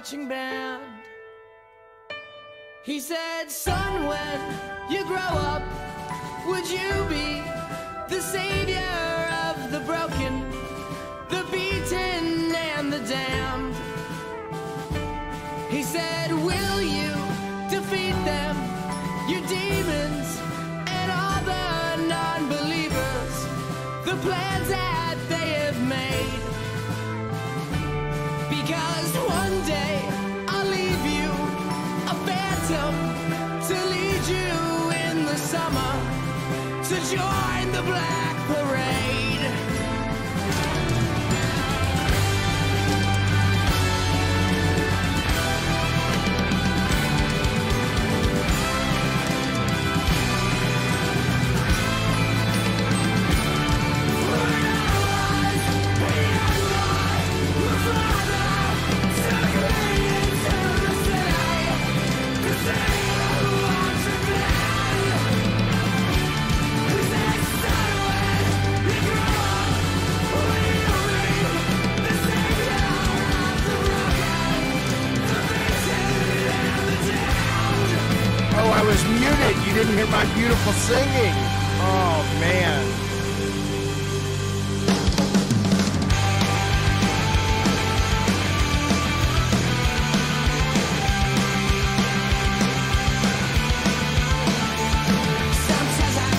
marching band. He said, son, when you grow up, would you be the savior of the broken, the beaten, and the damned? He said, will you defeat them, your demons, and all the non-believers, the plans that they have made? Because one day I'll leave you a phantom to lead you in the summer to join the Black Parade. Oh, I was muted. You didn't hear my beautiful singing. Oh, man.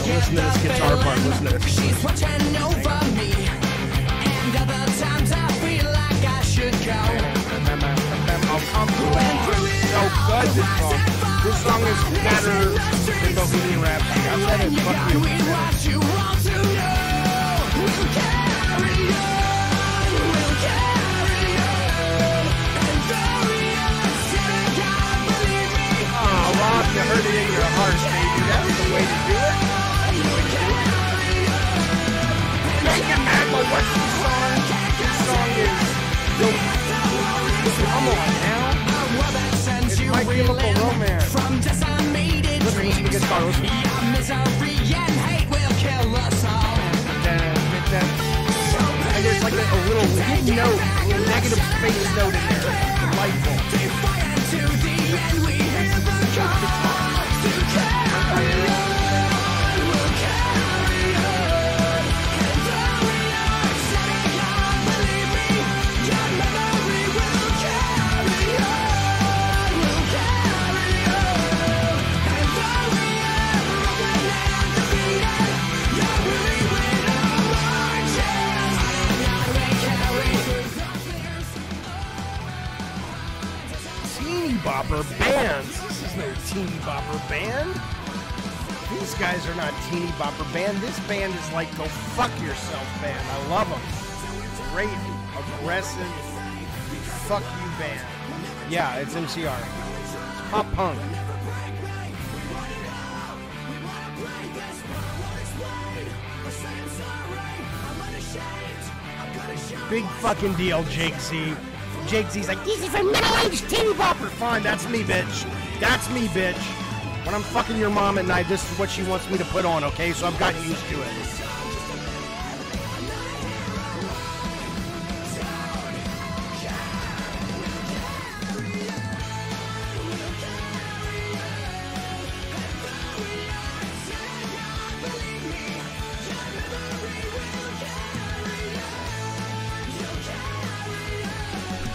Listen to this guitar part. Listen to this. She's watching over me, and other times I feel like I should go. I'm so good, this song. This song is better than Bohemian Rhapsody. I said it, fuck you. What you want to know, we'll carry on, we'll carry on, and though you're sick, God, believe me. Oh, Rob, you heard it in your heart, baby. That's the way to do it. Don't get mad about what this song. This song is dope. Come on now. It's My Chemical Romance. From decimated Listen to the guitar. Listen. your misery and hate will kill us all. And there's like a little note, a little negative space note in there. Delightful. Defiant to the end, we hear the call to carry on, we'll carry on. And though we are sick, God, believe me, your memory will carry on, we'll carry on. And though we are broken and defeated, your weary widow marches, and we carry through the fears. Teeny bopper bands. This is no teeny bopper band. These guys are not teeny bopper band. This band is like go fuck yourself band. I love them. Great, aggressive, fuck you band. Yeah, it's MCR. It's pop punk. Big fucking deal, Jake Z. Jake Z's like, this is for middle-aged teeny bopper. Fine, that's me, bitch. That's me, bitch. When I'm fucking your mom at night, this is what she wants me to put on, okay? So I've gotten used to it.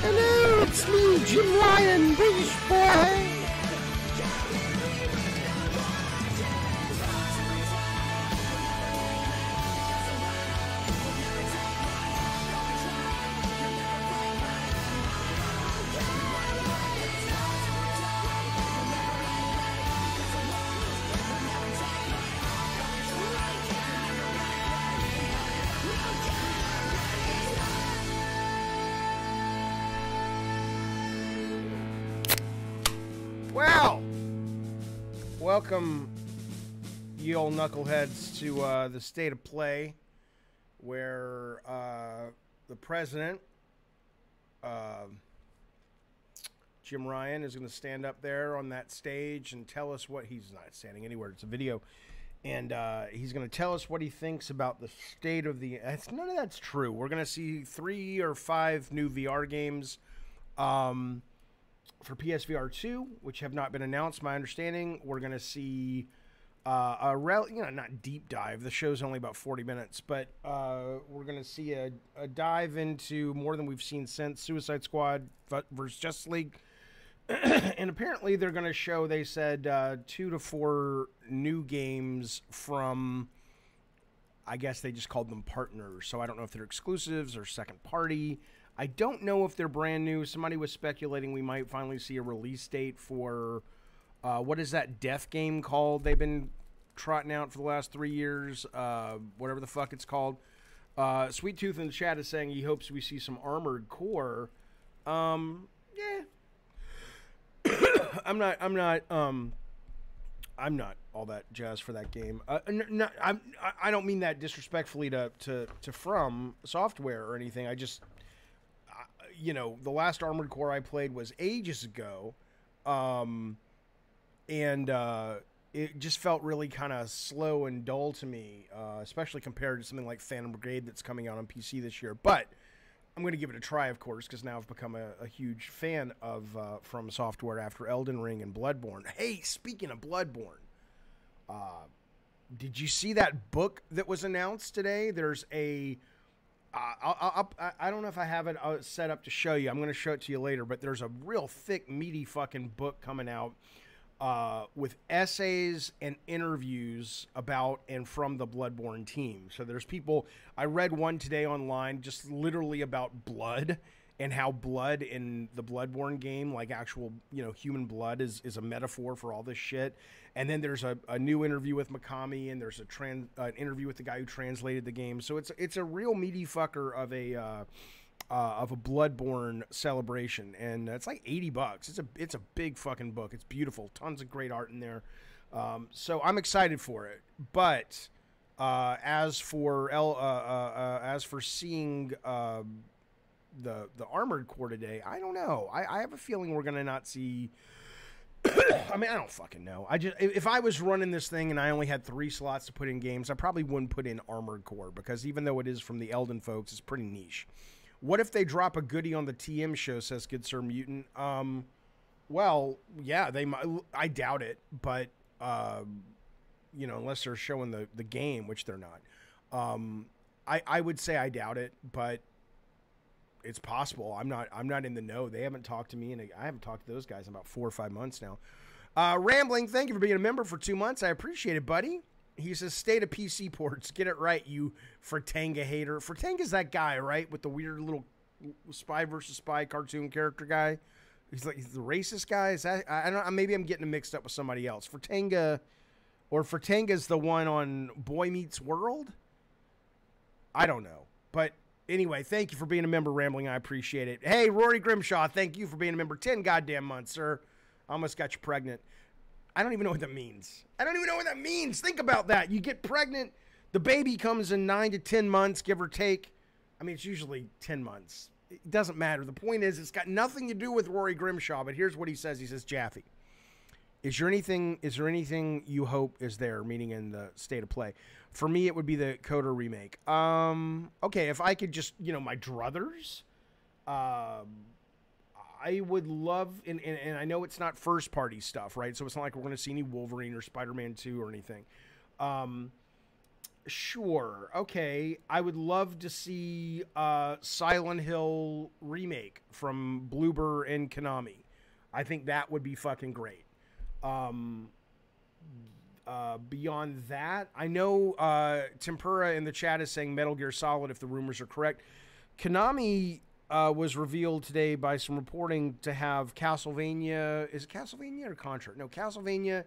Hello, it's me, Jim Ryan, British boy. Well, welcome, you old knuckleheads, to the State of Play, where the president, Jim Ryan, is going to stand up there on that stage and tell us what he's not standing anywhere. It's a video. And he's going to tell us what he thinks about the state of the... None of that's true. We're going to see 3 or 5 new VR games. for PSVR 2, which have not been announced. My understanding, we're going to see not deep dive. The show's only about 40 minutes, but we're going to see a dive into more than we've seen since Suicide Squad versus Justice League. And apparently they're going to show, they said, 2 to 4 new games from, I guess they just called them partners. So I don't know if they're exclusives or second party. I don't know if they're brand new. Somebody was speculating we might finally see a release date for, what is that death game called? They've been trotting out for the last 3 years, whatever the fuck it's called. Sweet Tooth in the chat is saying he hopes we see some Armored Core. Yeah. I'm not all that jazzed for that game. I don't mean that disrespectfully to From Software or anything. I just, the last Armored Core I played was ages ago, and it just felt really kind of slow and dull to me, especially compared to something like Phantom Brigade that's coming out on PC this year. But I'm going to give it a try, of course, because now I've become a huge fan of From Software after Elden Ring and Bloodborne. Hey, speaking of Bloodborne, did you see that book that was announced today? There's a... I don't know if I have it set up to show you. I'm going to show it to you later, but there's a real thick, meaty fucking book coming out with essays and interviews about and from the Bloodborne team. So there's people, I read one today online just literally about blood and how blood in the Bloodborne game, like actual, human blood is a metaphor for all this shit. And then there's a new interview with Mikami, and there's an interview with the guy who translated the game. So it's a real meaty fucker of a Bloodborne celebration, and it's like $80. It's a big fucking book. It's beautiful, tons of great art in there. So I'm excited for it. But as for seeing the Armored Core today, I don't know. I have a feeling we're gonna not see. I mean, I don't fucking know. If I was running this thing and I only had 3 slots to put in games, I probably wouldn't put in Armored Core, because even though it is from the Elden folks, it's pretty niche. What if they drop a goodie on the TM show, says Good Sir Mutant? Well, yeah, they might. I doubt it, but, unless they're showing the game, which they're not. I would say I doubt it, but it's possible. I'm not in the know. They haven't talked to me, and I haven't talked to those guys in about 4 or 5 months now. Rambling, thank you for being a member for 2 months. I appreciate it, buddy. He says, state of PC ports. Get it right, you Fratanga hater. Fratanga's that guy, right? With the weird little Spy versus Spy cartoon character guy. He's the racist guy. Is that, I don't know. Maybe I'm getting him mixed up with somebody else. Fratanga's the one on Boy Meets World? I don't know. But anyway, thank you for being a member, Rambling. I appreciate it. Hey, Rory Grimshaw, thank you for being a member. 10 goddamn months, sir. I almost got you pregnant. I don't even know what that means. Think about that. You get pregnant, the baby comes in 9 to 10 months, give or take. I mean, it's usually 10 months. It doesn't matter. The point is, it's got nothing to do with Rory Grimshaw, but here's what he says. He says, Jaffe, is there anything you hope is there, meaning in the state of play? For me, it would be the Coder remake. Okay, if I could just, my druthers, I would love, and I know it's not first-party stuff, right? So it's not like we're going to see any Wolverine or Spider-Man 2 or anything. Sure, okay. I would love to see Silent Hill remake from Bloober and Konami. I think that would be fucking great. Beyond that, I know Tempura in the chat is saying Metal Gear Solid, if the rumors are correct. Konami was revealed today by some reporting to have Castlevania. Is it Castlevania or Contra? No, Castlevania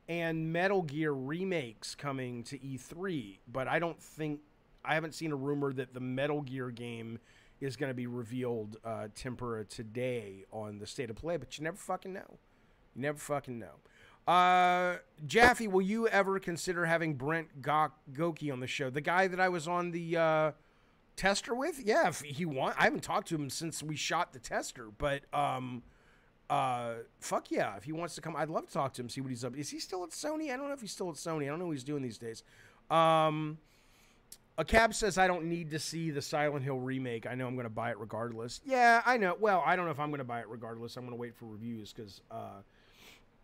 and Metal Gear remakes coming to E3. But I haven't seen a rumor that the Metal Gear game is going to be revealed, Tempura, today on the State of Play. But you never fucking know. Jaffe, will you ever consider having Brent Goki on the show? The guy that I was on the tester with? Yeah, if he I haven't talked to him since we shot the tester, but fuck yeah, if he wants to come, I'd love to talk to him, see what he's up. Is he still at Sony? I don't know if he's still at Sony. I don't know what he's doing these days. A Cab says, I don't need to see the Silent Hill remake. I know I'm going to buy it regardless. Yeah, I know. Well, I don't know if I'm going to buy it regardless. I'm going to wait for reviews because,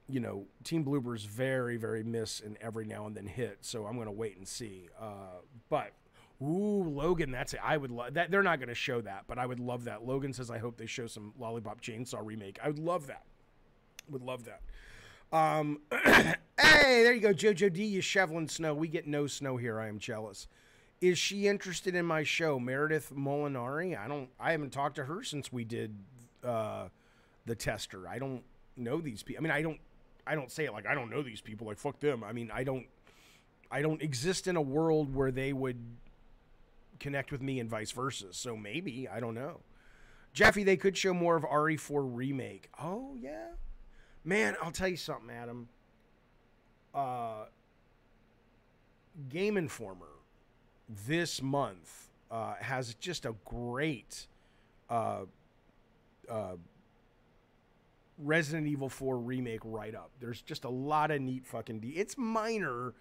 you know, Team Blooper's very, very miss and every now and then hit. So I'm going to wait and see. But, ooh, Logan, that's it. I would love that. They're not going to show that, but I would love that. Logan says, I hope they show some Lollipop Chainsaw remake. I would love that. Would love that. Hey, there you go, Jojo D. You shoveling snow. We get no snow here. I am jealous. Is she interested in my show, Meredith Molinari? I haven't talked to her since we did the tester. I don't know these people. I mean, I don't say it like I don't know these people. Like fuck them. I mean, I don't exist in a world where they would connect with me and vice versa. So maybe, I don't know. Jeffy, they could show more of RE4 remake. Oh yeah, man. I'll tell you something, Adam. Game Informer this month has just a great Resident Evil 4 remake write-up. There's just a lot of neat fucking it's minor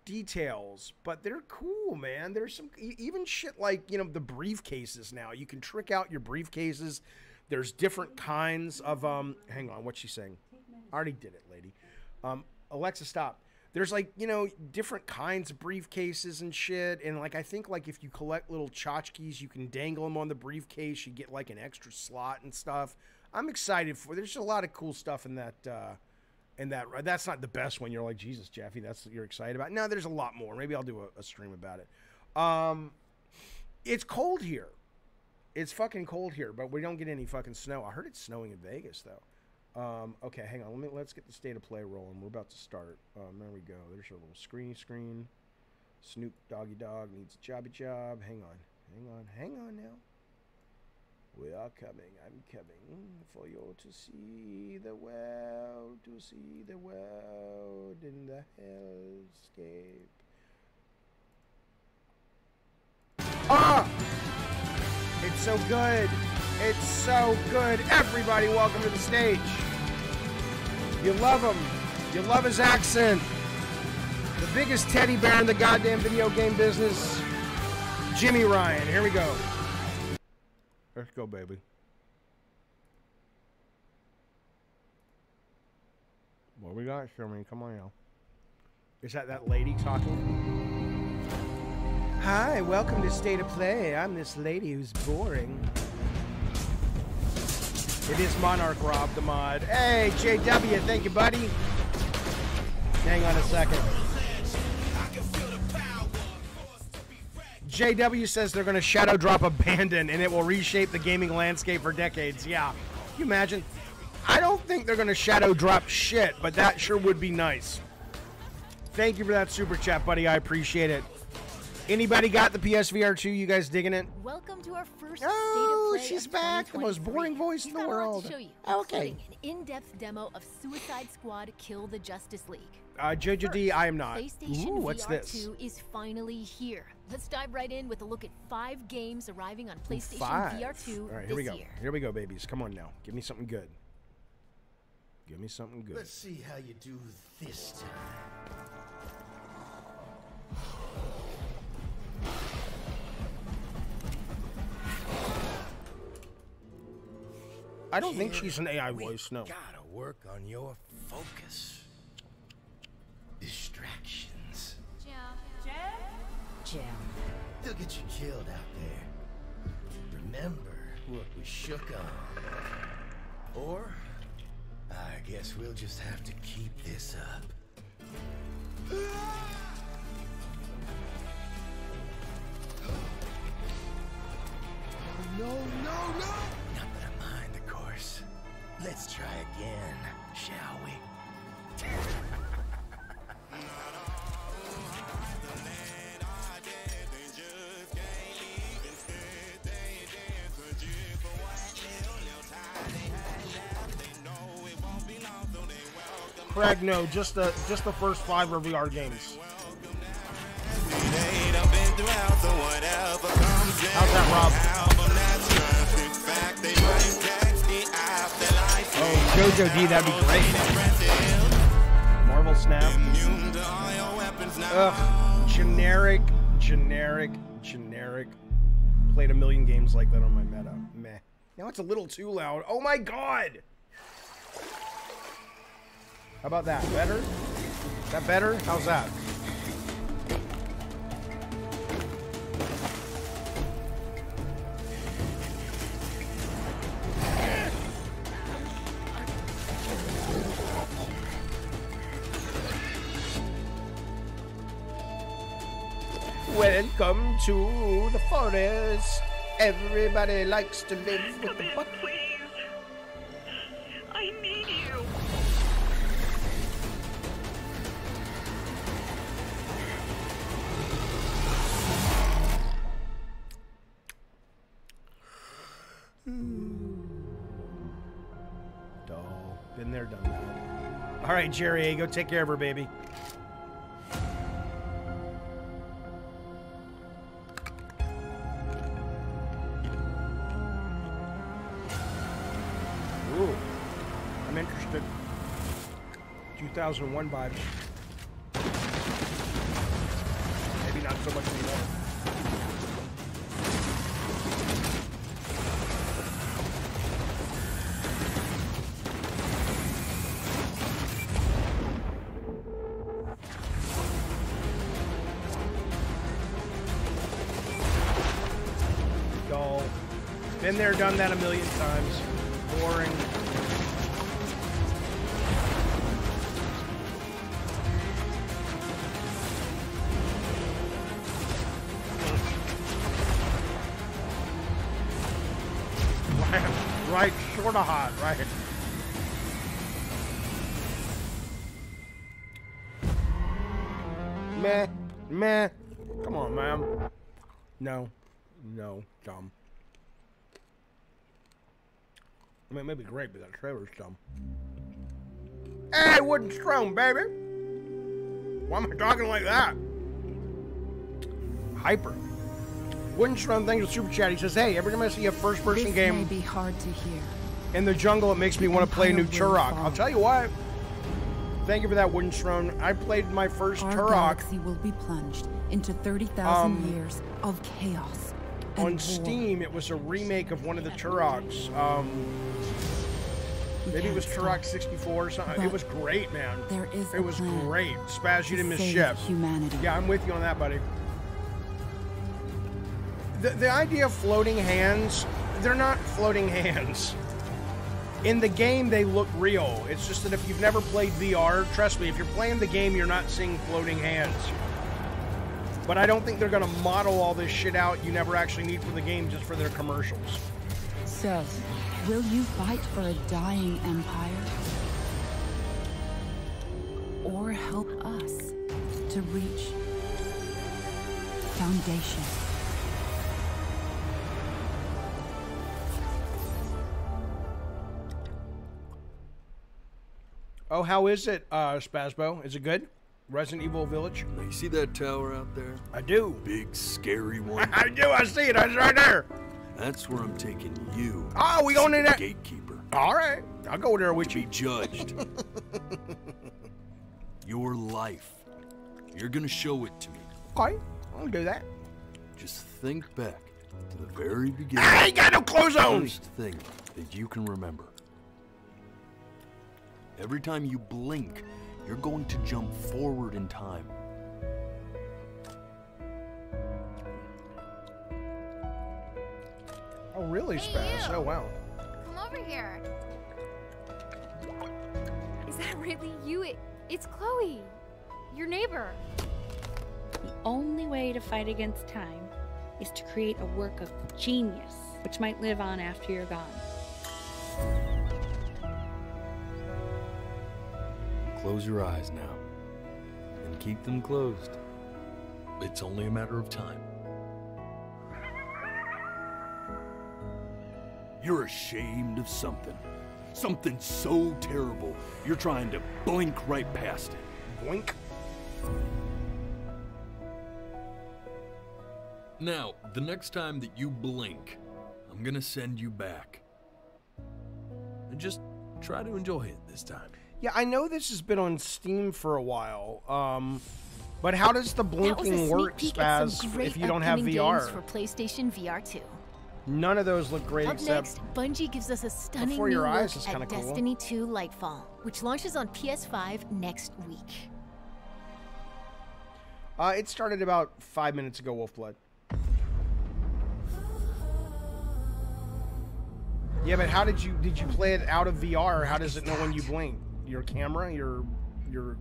details, but they're cool, man. There's some even shit like, you know, the briefcases now. You can trick out your briefcases. There's different kinds of hang on, what's she saying? I already did it, lady. Alexa, stop. There's like, you know, different kinds of briefcases and shit. And like, I think like if you collect little tchotchkes, you can dangle them on the briefcase. You get like an extra slot and stuff. I'm excited for, there's a lot of cool stuff in that, that's not the best one. You're like, Jesus, Jeffy, that's what you're excited about. No, there's a lot more. Maybe I'll do a stream about it. It's cold here. It's fucking cold here, but we don't get any fucking snow. I heard it's snowing in Vegas though. Okay, hang on. Let's get the state of play rolling. We're about to start. There we go. There's a little screen. Snoop Doggy Dog needs a jobby job. Hang on now. We are coming. I'm coming for you to see the world, in the hellscape. Ah! It's so good. It's so good. Everybody, welcome to the stage. You love him. You love his accent. The biggest teddy bear in the goddamn video game business, Jimmy Ryan. Here we go. Let's go, baby. What we got, Sherman? Come on now. Is that lady talking? Hi, welcome to State of Play. I'm this lady who's boring. It is Monarch Rob, the mod. Hey, JW, thank you, buddy. Hang on a second. JW says they're going to shadow drop Abandon and it will reshape the gaming landscape for decades. Yeah. Can you imagine? I don't think they're going to shadow drop shit, but that sure would be nice. Thank you for that super chat, buddy. I appreciate it. Anybody got the PSVR 2? You guys digging it? Welcome to our first Oh, State of Play she's of back. The most boring voice in the world. To show you, Okay. including an in-depth demo of Suicide Squad: Kill the Justice League. Jojo D, I am not. PlayStation Ooh, what's VR this? 2 is finally here. Let's dive right in with a look at 5 games arriving on PlayStation 5. VR 2 All right, this here we go. year. Here we go, babies. Come on now. Give me something good. Give me something good. Let's see how you do this time. I don't think she's an AI voice, no. Gotta work on your focus. Distractions. Jam. They'll get you killed out there. Remember what we shook on. Or, I guess we'll just have to keep this up. No. Not that I mind, of course. Let's try again, shall we? Craig, no, just the first 5 are VR games. How's that, Rob? Oh, Jojo D, that'd be great. Marvel Snap. Ugh, generic Eric. Played a million games like that on my meta. Meh. Now it's a little too loud. Oh my god! How about that? Better? Is that better? How's that? Welcome to the forest. Everybody likes to live with the buck. Please. I need you. Doll. Been there, done that. All right, Jerry, go take care of her, baby. Ooh, I'm interested. 2001 vibes. Maybe not so much anymore. Dull. Been there, done that a million times. Boring. Right, sorta hot, right? Meh, meh. Come on, ma'am. No, no, dumb. I mean, it may be great, but that trailer's dumb. Hey, Wooden Strong, baby! Why am I talking like that? Hyper. Wooden Strong, thanks for Super Chat. He says, hey, every time I see a first-person This game may be hard to hear. in the jungle, it makes me want to play a new Empire will Turok. fall. I'll tell you what. Thank you for that, Wooden Strong. I played my first Our Turok galaxy will be plunged into 30,000 years of chaos and on war. Steam. It was a remake of one of the Turoks. Maybe it was Turok 64 or something. It But was great, man. there is It a was plan great. Spaz, you didn't miss Save shit. humanity. Yeah, I'm with you on that, buddy. The idea of floating hands, they're not floating hands. In the game, they look real. It's just that if you've never played VR, trust me, if you're playing the game, you're not seeing floating hands. But I don't think they're going to model all this shit out you never actually need for the game just for their commercials. So, will you fight for a dying empire? Or help us to reach Foundation? Oh, how is it, Spazbo? Is it good? Resident Evil Village? Now, you see that tower out there? I do. Big, scary one? I do. I see it. It's right there. That's where I'm taking you. Oh, we going in there? Gatekeeper. All right. I'll go there with To you. be judged. Your life. You're gonna show it to me. Okay. I'll do that. Just think back to the very beginning. I ain't got no clothes on. First thing that you can remember. Every time you blink, you're going to jump forward in time. Oh, really, Hey, Spaz? you. Oh, wow. Come over here. Is that really you? It's Chloe, your neighbor. The only way to fight against time is to create a work of genius, which might live on after you're gone. Close your eyes now. And keep them closed. It's only a matter of time. You're ashamed of something. Something so terrible, you're trying to blink right past it. Boink. Now, the next time that you blink, I'm gonna send you back. And just try to enjoy it this time. Yeah, I know this has been on Steam for a while. But how does the That was a blinking sneak work, peek at Spaz, some great if you don't have upcoming VR? games for PlayStation VR 2. None of those look great Up except next, Bungie gives us a stunning Before new Your look Eyes is at kinda cool. Destiny 2 Lightfall, which launches on PS5 next week. It started about 5 minutes ago, Wolfblood. Yeah, but how did you play it out of VR? Or how does it know when you blink? Your camera, your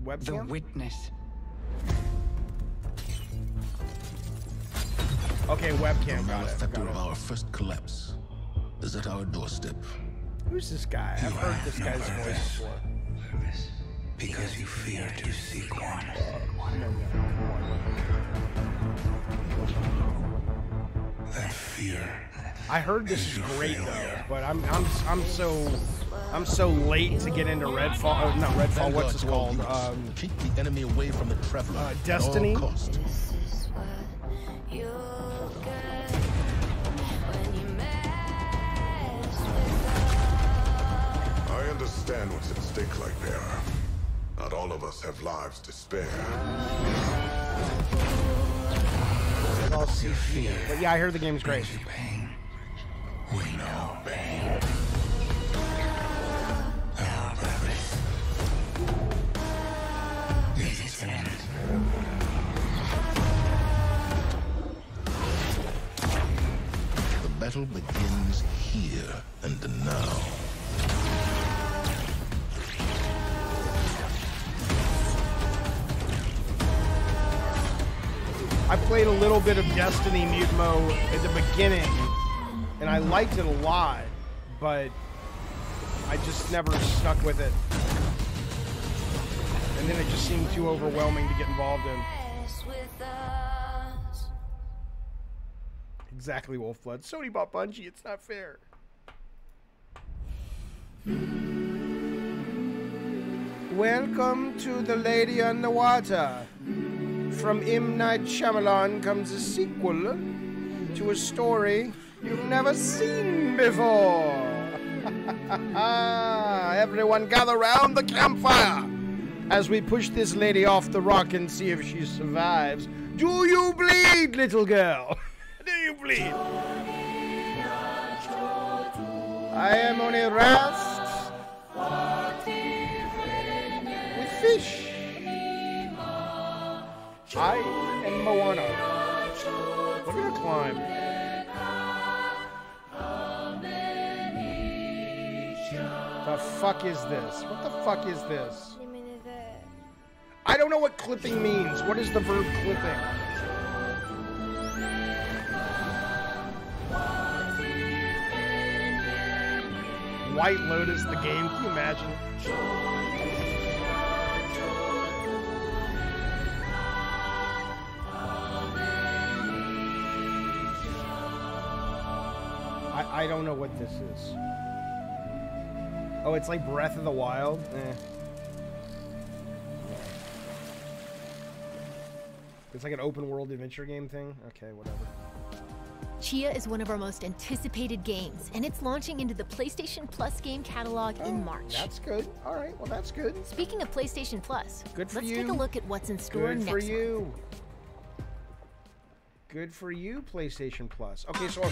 webcam? The witness. Okay, webcam. The Got it. malefactor Got of it. our first collapse is at our doorstep. Who's this guy? I've heard this guy's voice before. Because you fear to seek one. That fear. I heard this is great though, but I'm so late to get into Redfall. Not Redfall. What's it called? Keep the enemy away from the traveler. Destiny. At all cost. I understand what's at stake, Lightbearer. Not all of us have lives to spare. But yeah, I heard the game's great. We know pain. Our purpose is its end. The battle begins here and now. I played a little bit of Destiny Mutimo at the beginning, and I liked it a lot, but I just never stuck with it. And then it just seemed too overwhelming to get involved in. Exactly, Wolfblood. Sony bought Bungie, it's not fair. Welcome to The Lady Underwater. From M. Night Shyamalan comes a sequel to a story you've never seen before. Everyone gather round the campfire as we push this lady off the rock and see if she survives. Do you bleed, little girl? Do you bleed? I am only rust with fish. I am Moana. Look at her climb. The fuck is this? What the fuck is this? I don't know what clipping means. What is the verb clipping? White Lotus, the game. Can you imagine? I don't know what this is. Oh, it's like Breath of the Wild? It's like an open world adventure game thing? Okay, whatever. Chia is one of our most anticipated games, and it's launching into the PlayStation Plus game catalog in March. That's good. All right, well, that's good. Speaking of PlayStation Plus, Good for let's you. take a look at what's in store Good next for month. you. Good for you, PlayStation Plus. Okay, so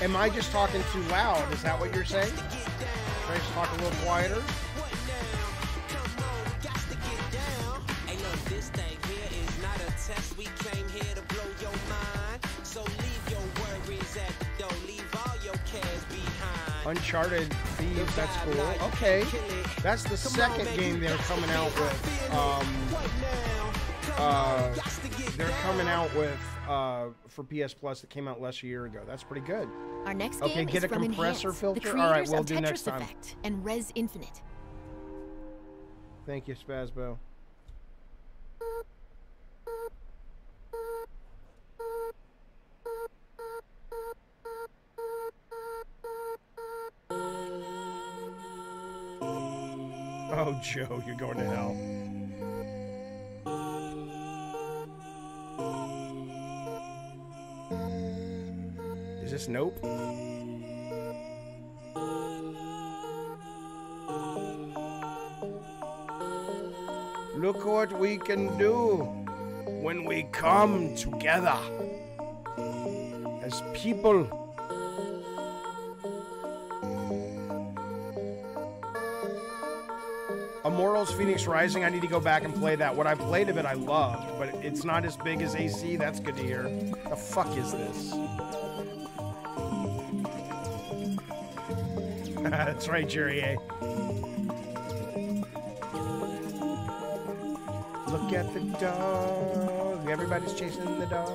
am I just talking too loud? Is that what you're saying? Should I just talk a little quieter? Uncharted Thieves, that's cool. Okay, that's the second game they're coming out with. They're coming out with for PS Plus that came out less a year ago. That's pretty good. Our next Okay, game get is a from compressor Enhance, filter? the All right, creators we'll of do Tetris next time. Effect and Res Infinite. Thank you, Spazbo. Oh, Joe, you're going to hell. Is this Nope? Look what we can do when we come together as people. Immortals Phoenix Rising, I need to go back and play that. What I played of it, I loved, but it's not as big as AC. That's good to hear. The fuck is this? That's right, Jerry A. Look at the dog. Everybody's chasing the dog.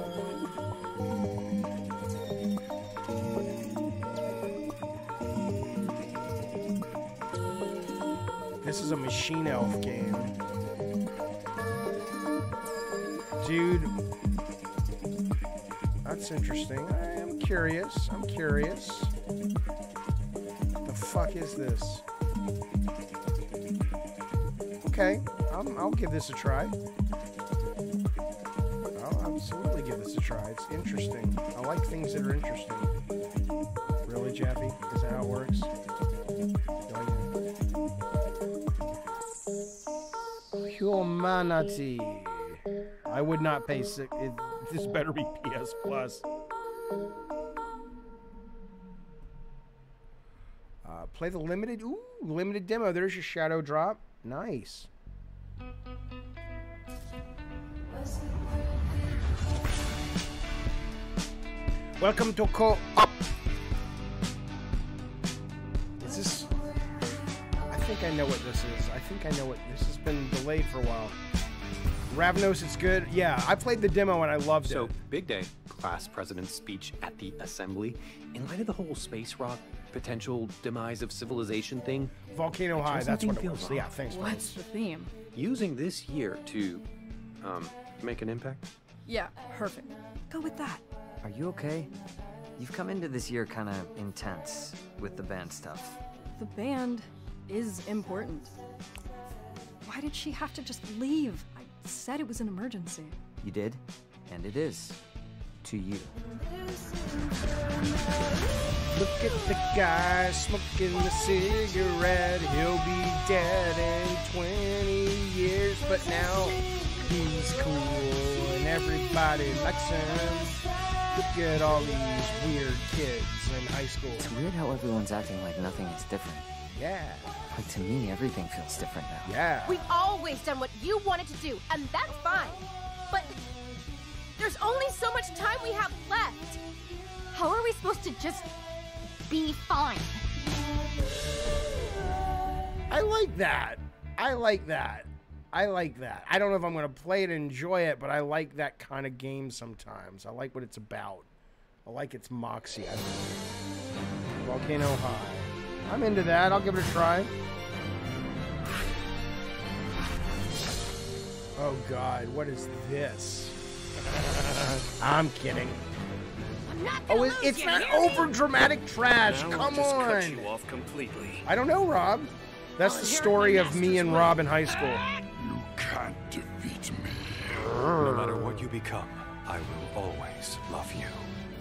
This is a Machine Elf game. Dude. That's interesting. I'm curious. I'm curious. The fuck is this? Okay. I'll give this a try. I'll absolutely give this a try. It's interesting. I like things that are interesting. Really, Jeffy? Is that how it works? Humanity. I would not pay six. This better be PS Plus. Play the limited. Ooh, limited demo. There's your shadow drop. Nice. Welcome to Co-op. Is this? I think I know what this is. I think I know what this has been delayed for a while. Ravnos, it's good. Yeah, I played the demo and I loved it. So, big day. Class president's speech at the assembly. In light of the whole space rock potential demise of civilization thing. Volcano High, that's what it was. Yeah, thanks. What's the theme? Using this year to, make an impact. Yeah, perfect. Go with that. Are you okay? You've come into this year kind of intense with the band stuff. The band is important. Why did she have to just leave? I said it was an emergency. You did, and it is. To you. Look at the guy smoking the cigarette. He'll be dead in 20 years, but now he's cool and everybody likes him. Look at all these weird kids in high school. It's weird how everyone's acting like nothing is different. Yeah. Like to me, everything feels different now. Yeah. We've always done what you wanted to do, and that's fine. But there's only so much time we have left. How are we supposed to just be fine? I like that. I like that. I like that. I don't know if I'm going to play it and enjoy it, but I like that kind of game sometimes. I like what it's about. I like its moxie. Volcano High. I'm into that. I'll give it a try. Oh, God. What is this? I'm kidding. Oh, it's not over dramatic trash. Now Come I'll just on. cut you off completely. I don't know, Rob. That's the story of me and Rob in high school. You can't defeat me. No matter what you become, I will always love you.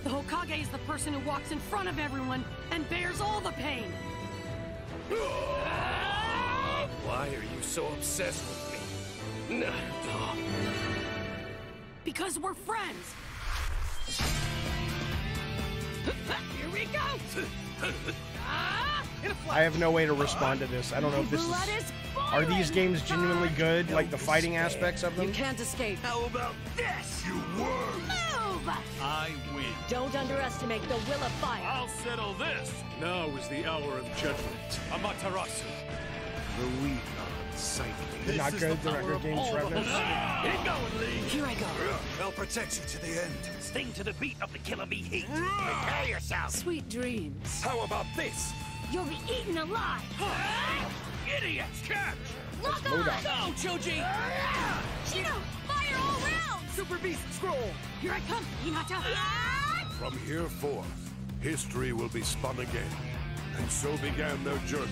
The Hokage is the person who walks in front of everyone and bears all the pain. Why are you so obsessed with me? Because we're friends. Here we go. I have no way to respond to this. I don't know if this is... Are these games genuinely good? Like the fighting aspects of them? You can't escape. How about this? You were. Move! I win. Don't underestimate the will of fire. I'll settle this. Now is the hour of judgment. Amaterasu. The weak are sightly. They're not good. They're not good games, Revenant. Get going, Lee. Here I go. I'll protect you to the end. Sting to the beat of the killer bee heat. Prepare yourself. Sweet dreams. How about this? You'll be eaten alive. Idiots, catch! Lock Load on! up. Go, Choji! Shino, fire all round! Super Beast Scroll! Here I come, Hinata! From here forth, history will be spun again. And so began their journey.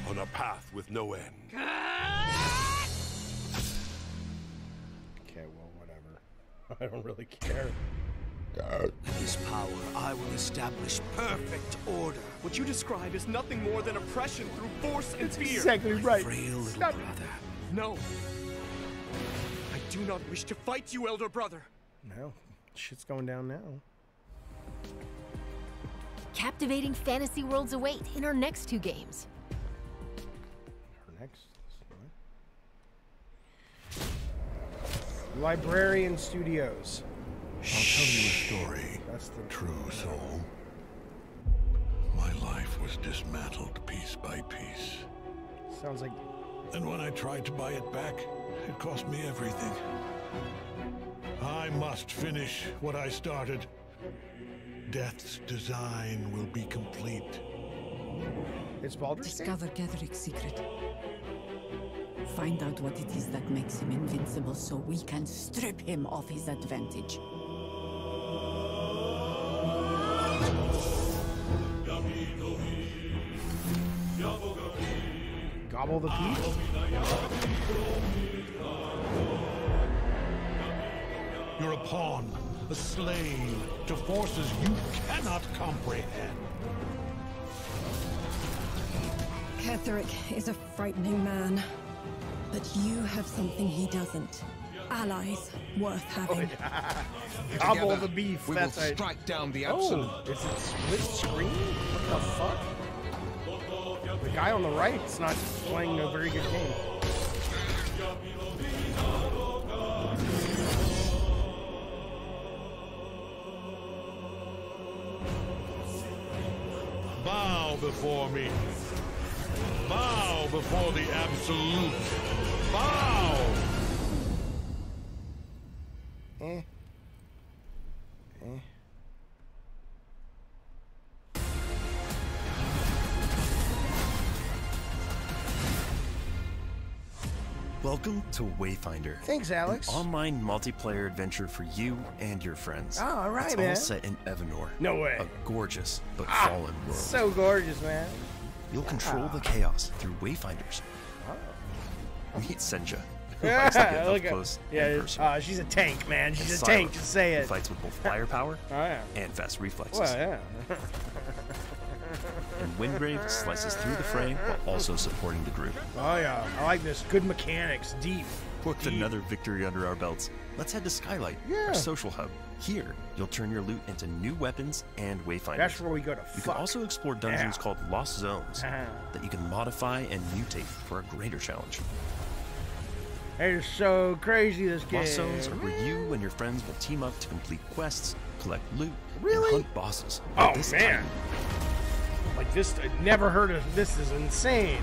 On a path with no end. Okay, well, whatever. I don't really care. With this power, I will establish perfect order. What you describe is nothing more than oppression through force and fear. Exactly right. Frail little Stop. brother. No. I do not wish to fight you, elder brother. No, shit's going down now. Captivating fantasy worlds await in our next 2 games. Our next. Librarian Studios. I'll tell you a story, That's the true soul. My life was dismantled piece by piece. Sounds like. And when I tried to buy it back, it cost me everything. I must finish what I started. Death's design will be complete. It's Baldur's Gate? Discover Gedric's secret. Find out what it is that makes him invincible so we can strip him of his advantage. Gobble the peach? You're a pawn, a slave to forces you cannot comprehend. Ketheric is a frightening man, but you have something he doesn't. Allies worth having. Gobble the beef. We That's will right. strike down the absolute. Oh, is it split screen? What the fuck? The guy on the right's not playing a very good game. Bow before me. Bow before the absolute. Bow! Eh. Welcome to Wayfinder. Thanks, Alex. An online multiplayer adventure for you and your friends. Oh, all right, it's man. all set in Evanor. No way. A gorgeous but fallen world. So gorgeous, man. You'll control the chaos through Wayfinders. Meet Senja, who Yeah, likes to get up look at- close yeah, and personal. she's a tank, man. She's And a tank. Silent, Just say who it. fights with both firepower yeah. and fast reflexes. Well, yeah. And Wingrave slices through the fray while also supporting the group. Oh yeah, I like this. Good mechanics, deep. With another victory under our belts, let's head to Skylight, Yeah. our social hub. Here, you'll turn your loot into new weapons and Wayfinders. That's where we go to You fuck. can also explore dungeons Yeah. called Lost Zones that you can modify and mutate for a greater challenge. It's so crazy, this game. Lost Zones are where you and your friends will team up to complete quests, collect loot, Really? and hunt bosses. Oh, But this man. time, Like this, I never heard of this. Is insane.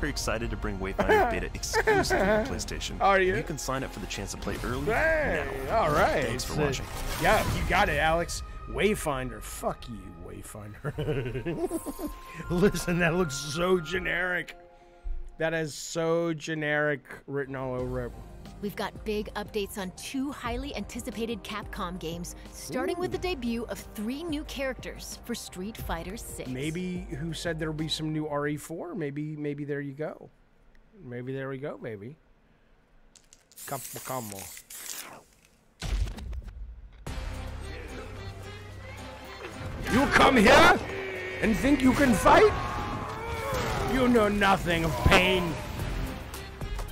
we're excited to bring Wayfinder Beta exclusive to PlayStation. Are you? You can sign up for the chance to play early Hey, now. all right. Thanks for So, watching. Yeah, you got it, Alex. Wayfinder. Fuck you, Wayfinder. Listen, that looks so generic. That is so generic, written all over it. We've got big updates on 2 highly anticipated Capcom games, starting with the debut of 3 new characters for Street Fighter 6. Maybe who said there'll be some new RE4? Maybe there you go. Maybe there we go, baby. Combo. You come here and think you can fight? You know nothing of pain.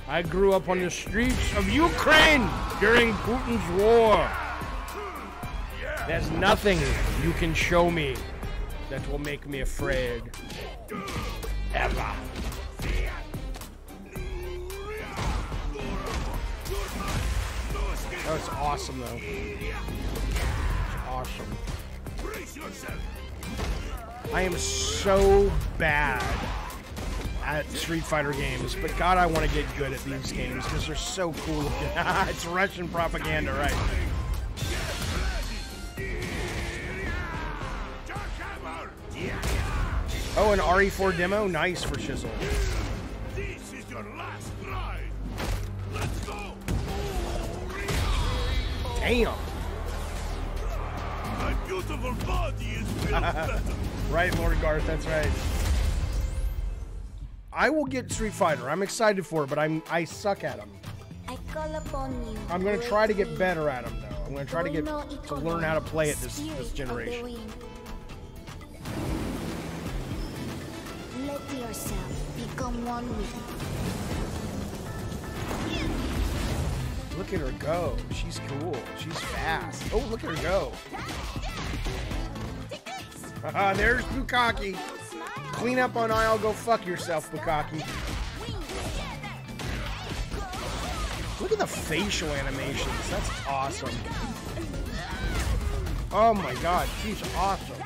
I grew up on the streets of Ukraine during Putin's war. There's nothing you can show me that will make me afraid. Ever. That was awesome, though. It's awesome. I am so bad at Street Fighter games, but God, I want to get good at these games because they're so cool. It's Russian propaganda, right? Oh, an RE4 demo? Nice for Chisel. This is your last ride. Let's go. Damn. My beautiful body is built better. Right, Lord Garth, that's right. I will get Street Fighter. I'm excited for it, but I suck at them. I call upon you. I'm going to try to get better at them, though. I'm going to try to learn how to play it this generation. Let yourself become one with Look at her go. She's cool. She's fast. Oh, look at her go. There's Bukaki. Clean up on aisle. Go fuck yourself, Bukaki. Look at the facial animations. That's awesome. Oh my god, she's awesome.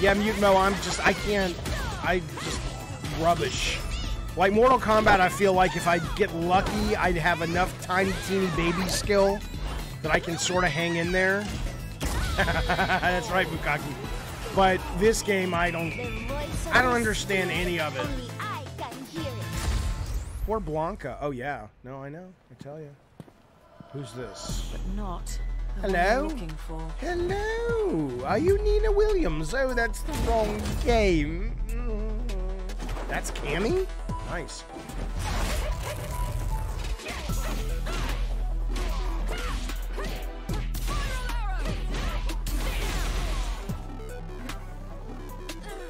Yeah, Mutant Mo, I just rubbish. Like Mortal Kombat, I feel like if I get lucky, I'd have enough tiny, teeny baby skill that I can sort of hang in there. That's right, Bukaki. But this game, I don't understand any of it. Poor Blanca. Oh yeah, no, I know. I tell you. Who's this? But not. Hello? Looking for. Hello. Are you Nina Williams? Oh, that's the wrong game. That's Cammy? Nice.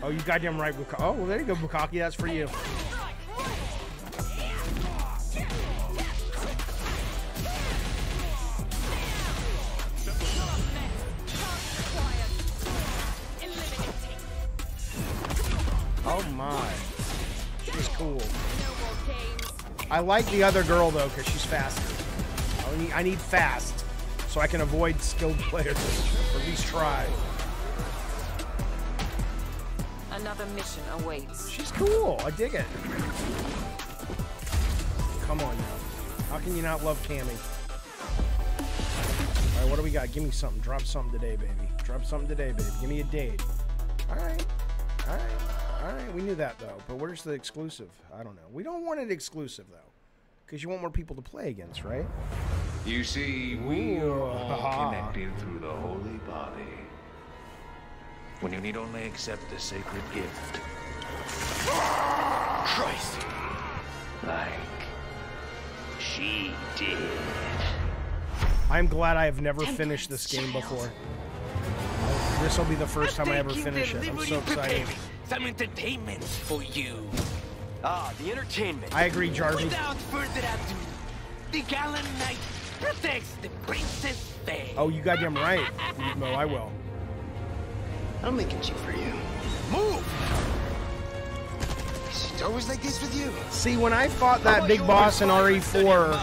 Oh, you goddamn right, Bukaki. Oh, well, there you go, Bukaki. That's for you. Oh my. She's cool. I like the other girl though, because she's faster. I need fast, so I can avoid skilled players, or at least try. Another mission awaits. She's cool. I dig it. Come on now. How can you not love Cammy? All right, what do we got? Give me something. Drop something today, baby. Drop something today, baby. Give me a date. All right. All right. All right, we knew that though, but where's the exclusive? I don't know. We don't want it exclusive though, because you want more people to play against, right? You see, we are all connected through the holy body. When you need only accept the sacred gift. Christ! Like she did. I'm glad I have never finished this game before. This will be the first time I ever finish it. I'm so excited. Some entertainment for you. Ah, the entertainment. I agree, Jarvis. Without further ado, the gallant knight protects the princess Faye. Oh, you goddamn right. No, I will. I'm making you for you. Move! It's always like this with you. See, when I fought that big boss in RE4,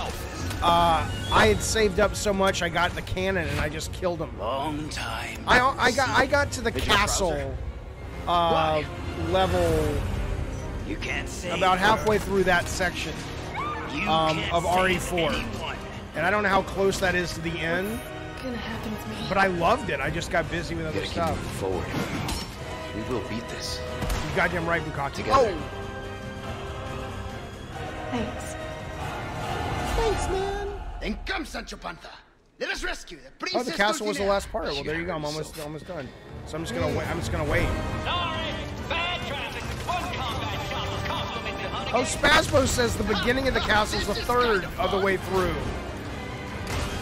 I had saved up so much I got the cannon and I just killed him. Long time. I got to the castle level. You can't say about halfway through that section of RE4, and I don't know how close that is to the end. Gonna happen to me. But I loved it. I just got busy with other stuff. Forward. We will beat this. You goddamn right, Bukaki. Together. Oh. Thanks. Thanks, man. Then come, Sancho Panza. Let us rescue the princess. Oh, the castle was the Dulcinea. last part. Well, there you go. I'm almost done. So I'm just gonna wait. I'm just gonna wait. Oh, Spasmo says the beginning of the castle is the third of the way through.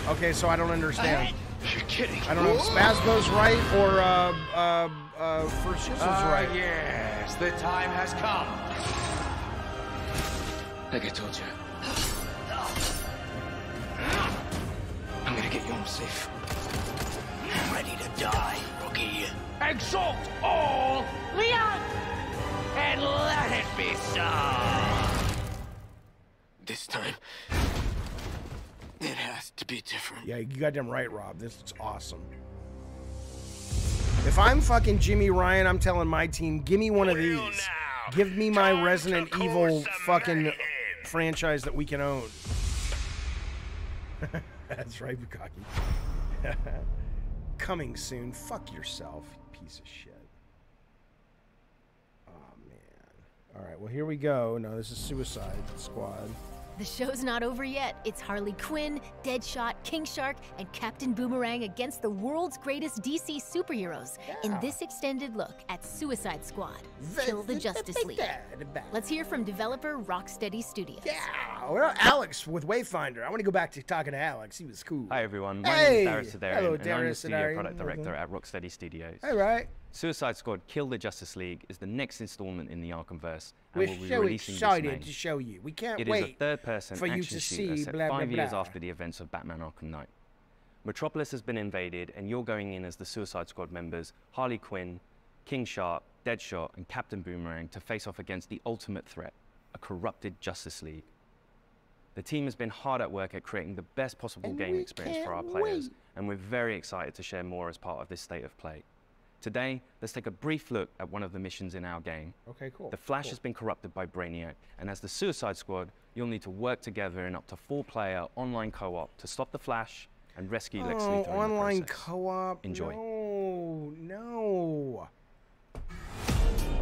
Okay, so I don't understand. You're kidding. I don't know if Spasmo's right or First Shiz was right. Yes, the time has come. Like I told you. I'm gonna get you home safe. I'm ready to die, rookie. Exalt all Leon, and let it be so. This time, it has to be different. Yeah, you goddamn right, Rob. This is awesome. If I'm fucking Jimmy Ryan, I'm telling my team, give me one of these. Give me my Resident Evil fucking franchise that we can own. That's right, Bukaki. Coming soon. Fuck yourself, you piece of shit. Oh, man. All right, well, here we go. No, this is Suicide Squad. The show's not over yet. It's Harley Quinn, Deadshot, King Shark, and Captain Boomerang against the world's greatest DC superheroes in this extended look at Suicide Squad, Kill the Justice League. Let's hear from developer Rocksteady Studios. Yeah. Well, Alex with Wayfinder. I want to go back to talking to Alex. He was cool. Hi everyone, my Hey! name is Darius Sidarian, Hello, and I'm the Darius studio Sidarian. product director Mhm. at Rocksteady Studios. All right. Suicide Squad: Kill the Justice League is the next installment in the Arkhamverse, and We're will be so releasing excited this May. to show you. We can't It is wait a third-person for you action to shooter see set blah, blah, 5 years blah. after the events of Batman: Arkham Knight. Metropolis has been invaded, and you're going in as the Suicide Squad members Harley Quinn, King Shark, Deadshot, and Captain Boomerang to face off against the ultimate threat, a corrupted Justice League. The team has been hard at work at creating the best possible game experience for our players, and we're very excited to share more as part of this state of play. Today, let's take a brief look at one of the missions in our game. Okay, cool. The Flash cool. has been corrupted by Brainiac, and as the Suicide Squad, you'll need to work together in up to 4-player online co-op to stop the Flash and rescue Lex Luthor in the online process. co-op. Enjoy. No.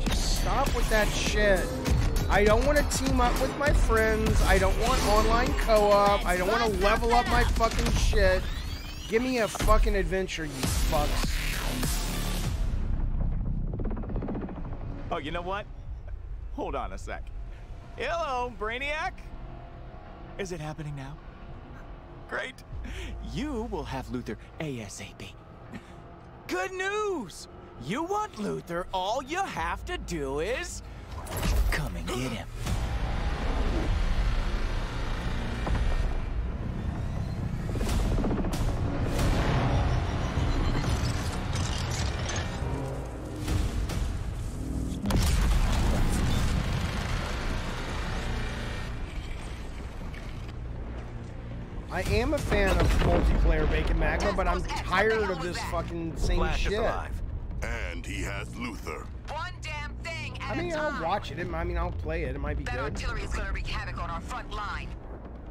Just stop with that shit. I don't want to team up with my friends. I don't want online co-op. I don't want to level up my fucking shit. Give me a fucking adventure, you fucks. Oh, you know what? Hold on a sec. Hello, Brainiac? Is it happening now? Great. You will have Luthor ASAP. Good news! You want Luthor, all you have to do is... come and get him. I am a fan of multiplayer Bacon Magma, but I'm tired of this fucking same Flash is shit. alive. And he has Luthor. One damn thing at I mean, a time. I'll watch it. I mean, I'll play it. It might be That good. artillery is gonna wreak havoc on our front line.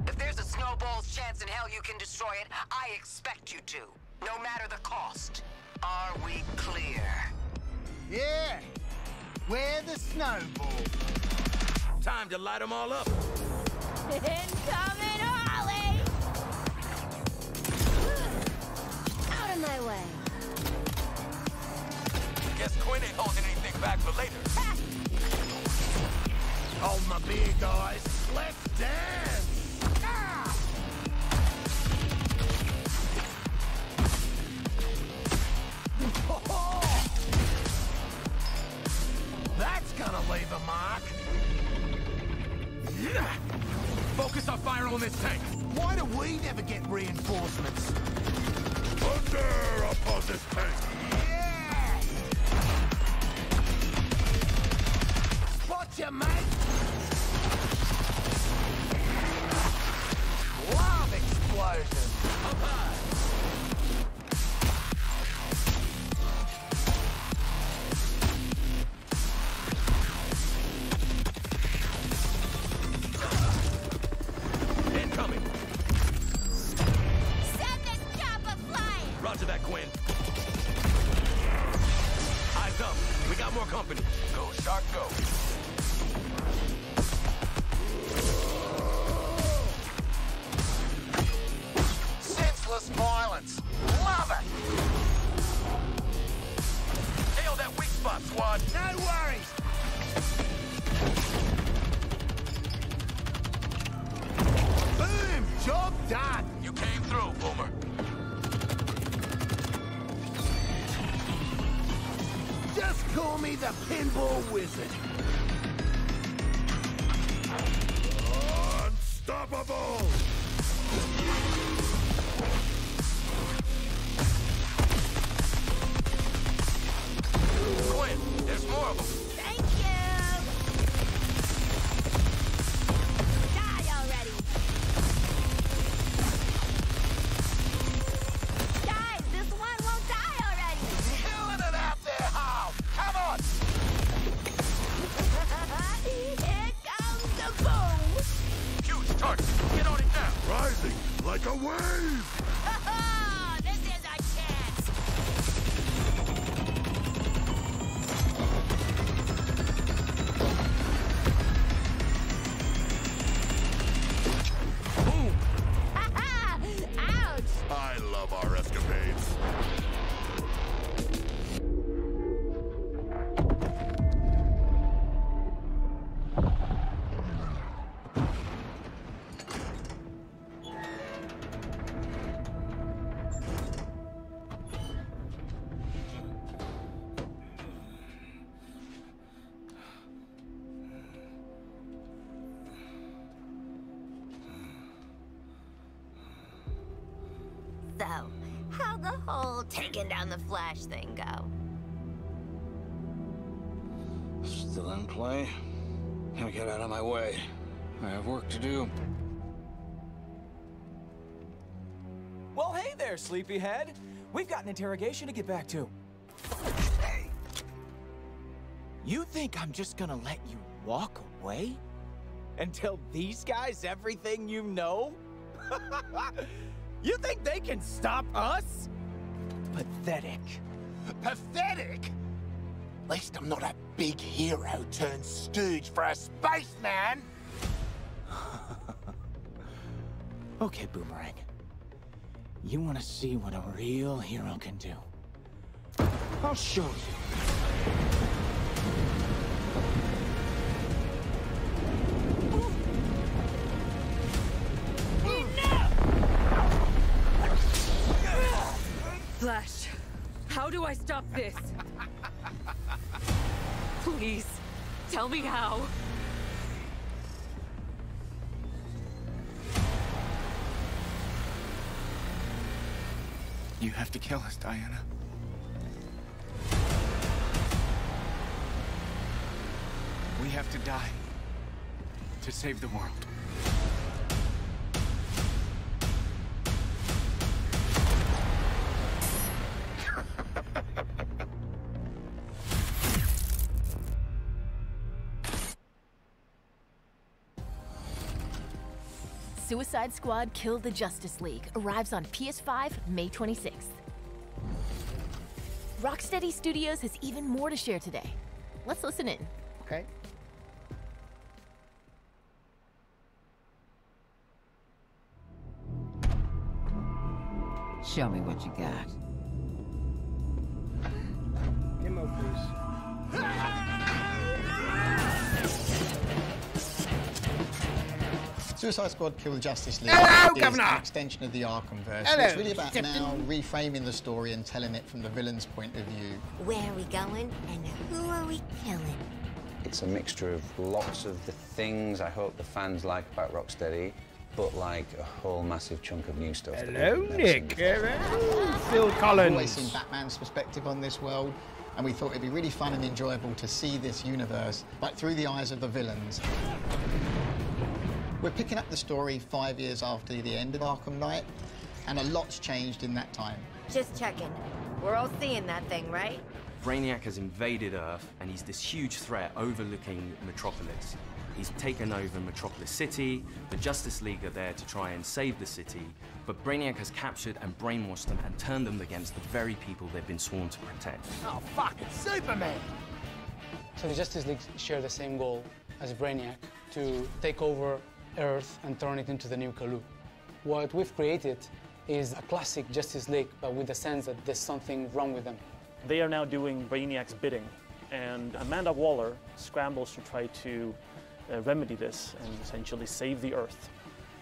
If there's a snowball's chance in hell you can destroy it, I expect you to. No matter the cost. Are we clear? Yeah. Where the snowball? Time to light them all up. Incoming Harley! Out of my way. Guess Quinn ain't holding anything back for later. Hold my beer, guys. Let's dance! Ah! That's gonna leave a mark. Yeah. Focus our fire on this tank. Why do we never get reinforcements? Thunder upon this tank! Yeah! Watcha, mate! Love explosions! Up high! Incoming! Send this chopper flying! Roger that, Quinn. Eyes up. We got more company. Go, Shark, go. Senseless violence. Love it. Nail that weak spot, squad. No worries. Boom! Job done. You came through, Boomer. Just call me the Pinball Wizard. Unstoppable! Quinn, there's more of them. Thank you! Die already! Guys, this one won't die already! Killing it out there, Hal. Come on. Here comes the boom! Huge target. Get on it now. Rising like a wave! This is our chance! Boom. Ouch! I love our escapades. though? How'd the whole taking down the Flash thing go? Still in play? Now get out of my way. I have work to do. Well, hey there, sleepyhead. We've got an interrogation to get back to. Hey. You think I'm just gonna let you walk away? And tell these guys everything you know? You think they can stop us? Pathetic. Pathetic? At least I'm not a big hero turned stooge for a spaceman. Okay, Boomerang. You want to see what a real hero can do? I'll show you. Flash, how do I stop this? Please, tell me how. You have to kill us, Diana. We have to die to save the world. Suicide Squad Kill the Justice League arrives on PS5 May 26th. Rocksteady Studios has even more to share today. Let's listen in. Okay. Show me what you got. Demo, please. Suicide Squad Kill the Justice League Hello, is Governor! an extension of the Arkhamverse. Hello, It's really about Captain. now reframing the story and telling it from the villain's point of view. Where are we going, and who are we killing? It's a mixture of lots of the things I hope the fans like about Rocksteady, but like a whole massive chunk of new stuff. Hello, Nick. Hello, Phil We've Collins. always seen Batman's perspective on this world, and we thought it'd be really fun and enjoyable to see this universe, but through the eyes of the villains. We're picking up the story 5 years after the end of Arkham Knight, and a lot's changed in that time. Just checking. We're all seeing that thing, right? Brainiac has invaded Earth, and he's this huge threat overlooking Metropolis. He's taken over Metropolis City, the Justice League are there to try and save the city, but Brainiac has captured and brainwashed them and turned them against the very people they've been sworn to protect. Oh, fuck, it's Superman! So the Justice League share the same goal as Brainiac, to take over Earth and turn it into the new Kalu. What we've created is a classic Justice League, but with the sense that there's something wrong with them. They are now doing Brainiac's bidding, and Amanda Waller scrambles to try to remedy this and essentially save the Earth.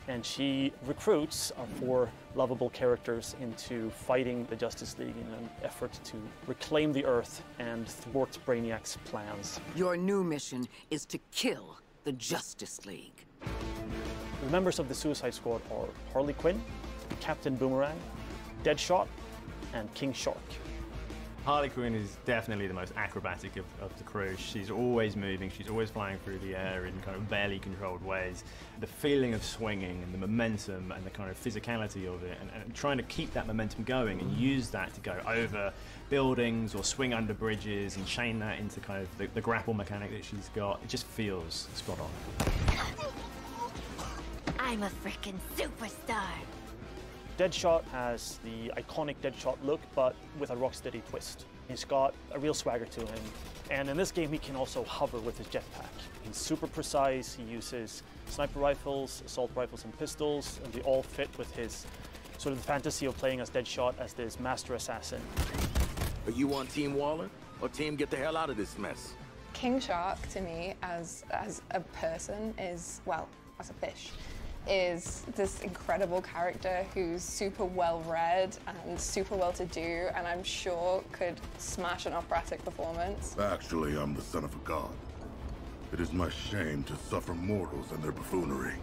And she recruits our 4 lovable characters into fighting the Justice League in an effort to reclaim the Earth and thwart Brainiac's plans. Your new mission is to kill the Justice League. The members of the Suicide Squad are Harley Quinn, Captain Boomerang, Deadshot, and King Shark. Harley Quinn is definitely the most acrobatic of the crew. She's always moving, she's always flying through the air in kind of barely controlled ways. The feeling of swinging and the momentum and the kind of physicality of it, and trying to keep that momentum going and use that to go over buildings or swing under bridges and chain that into kind of the grapple mechanic that she's got. It just feels spot on. I'm a freaking superstar. Deadshot has the iconic Deadshot look, but with a Rocksteady twist. He's got a real swagger to him, and in this game he can also hover with his jetpack. He's super precise, he uses sniper rifles, assault rifles and pistols, and they all fit with his sort of the fantasy of playing as Deadshot as this master assassin. Are you on Team Waller, or Team Get the Hell Out of This Mess? King Shark, to me, as a person, is, well, as a fish, is this incredible character who's super well-read and super well-to-do, and I'm sure could smash an operatic performance. Actually, I'm the son of a god. It is my shame to suffer mortals and their buffoonery.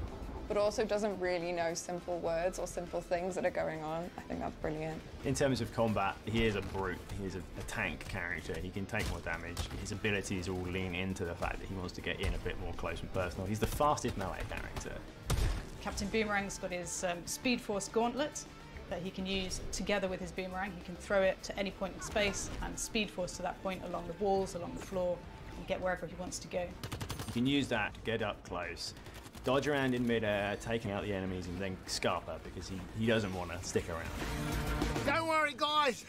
but also doesn't really know simple words or simple things that are going on. I think that's brilliant. In terms of combat, he is a brute. He is a tank character. He can take more damage. His abilities all lean into the fact that he wants to get in a bit more close and personal. He's the fastest melee character. Captain Boomerang's got his Speed Force Gauntlet that he can use together with his boomerang. He can throw it to any point in space and Speed Force to that point along the walls, along the floor, and get wherever he wants to go. You can use that to get up close, dodge around in midair, taking out the enemies, and then scarper because he doesn't want to stick around. Don't worry, guys.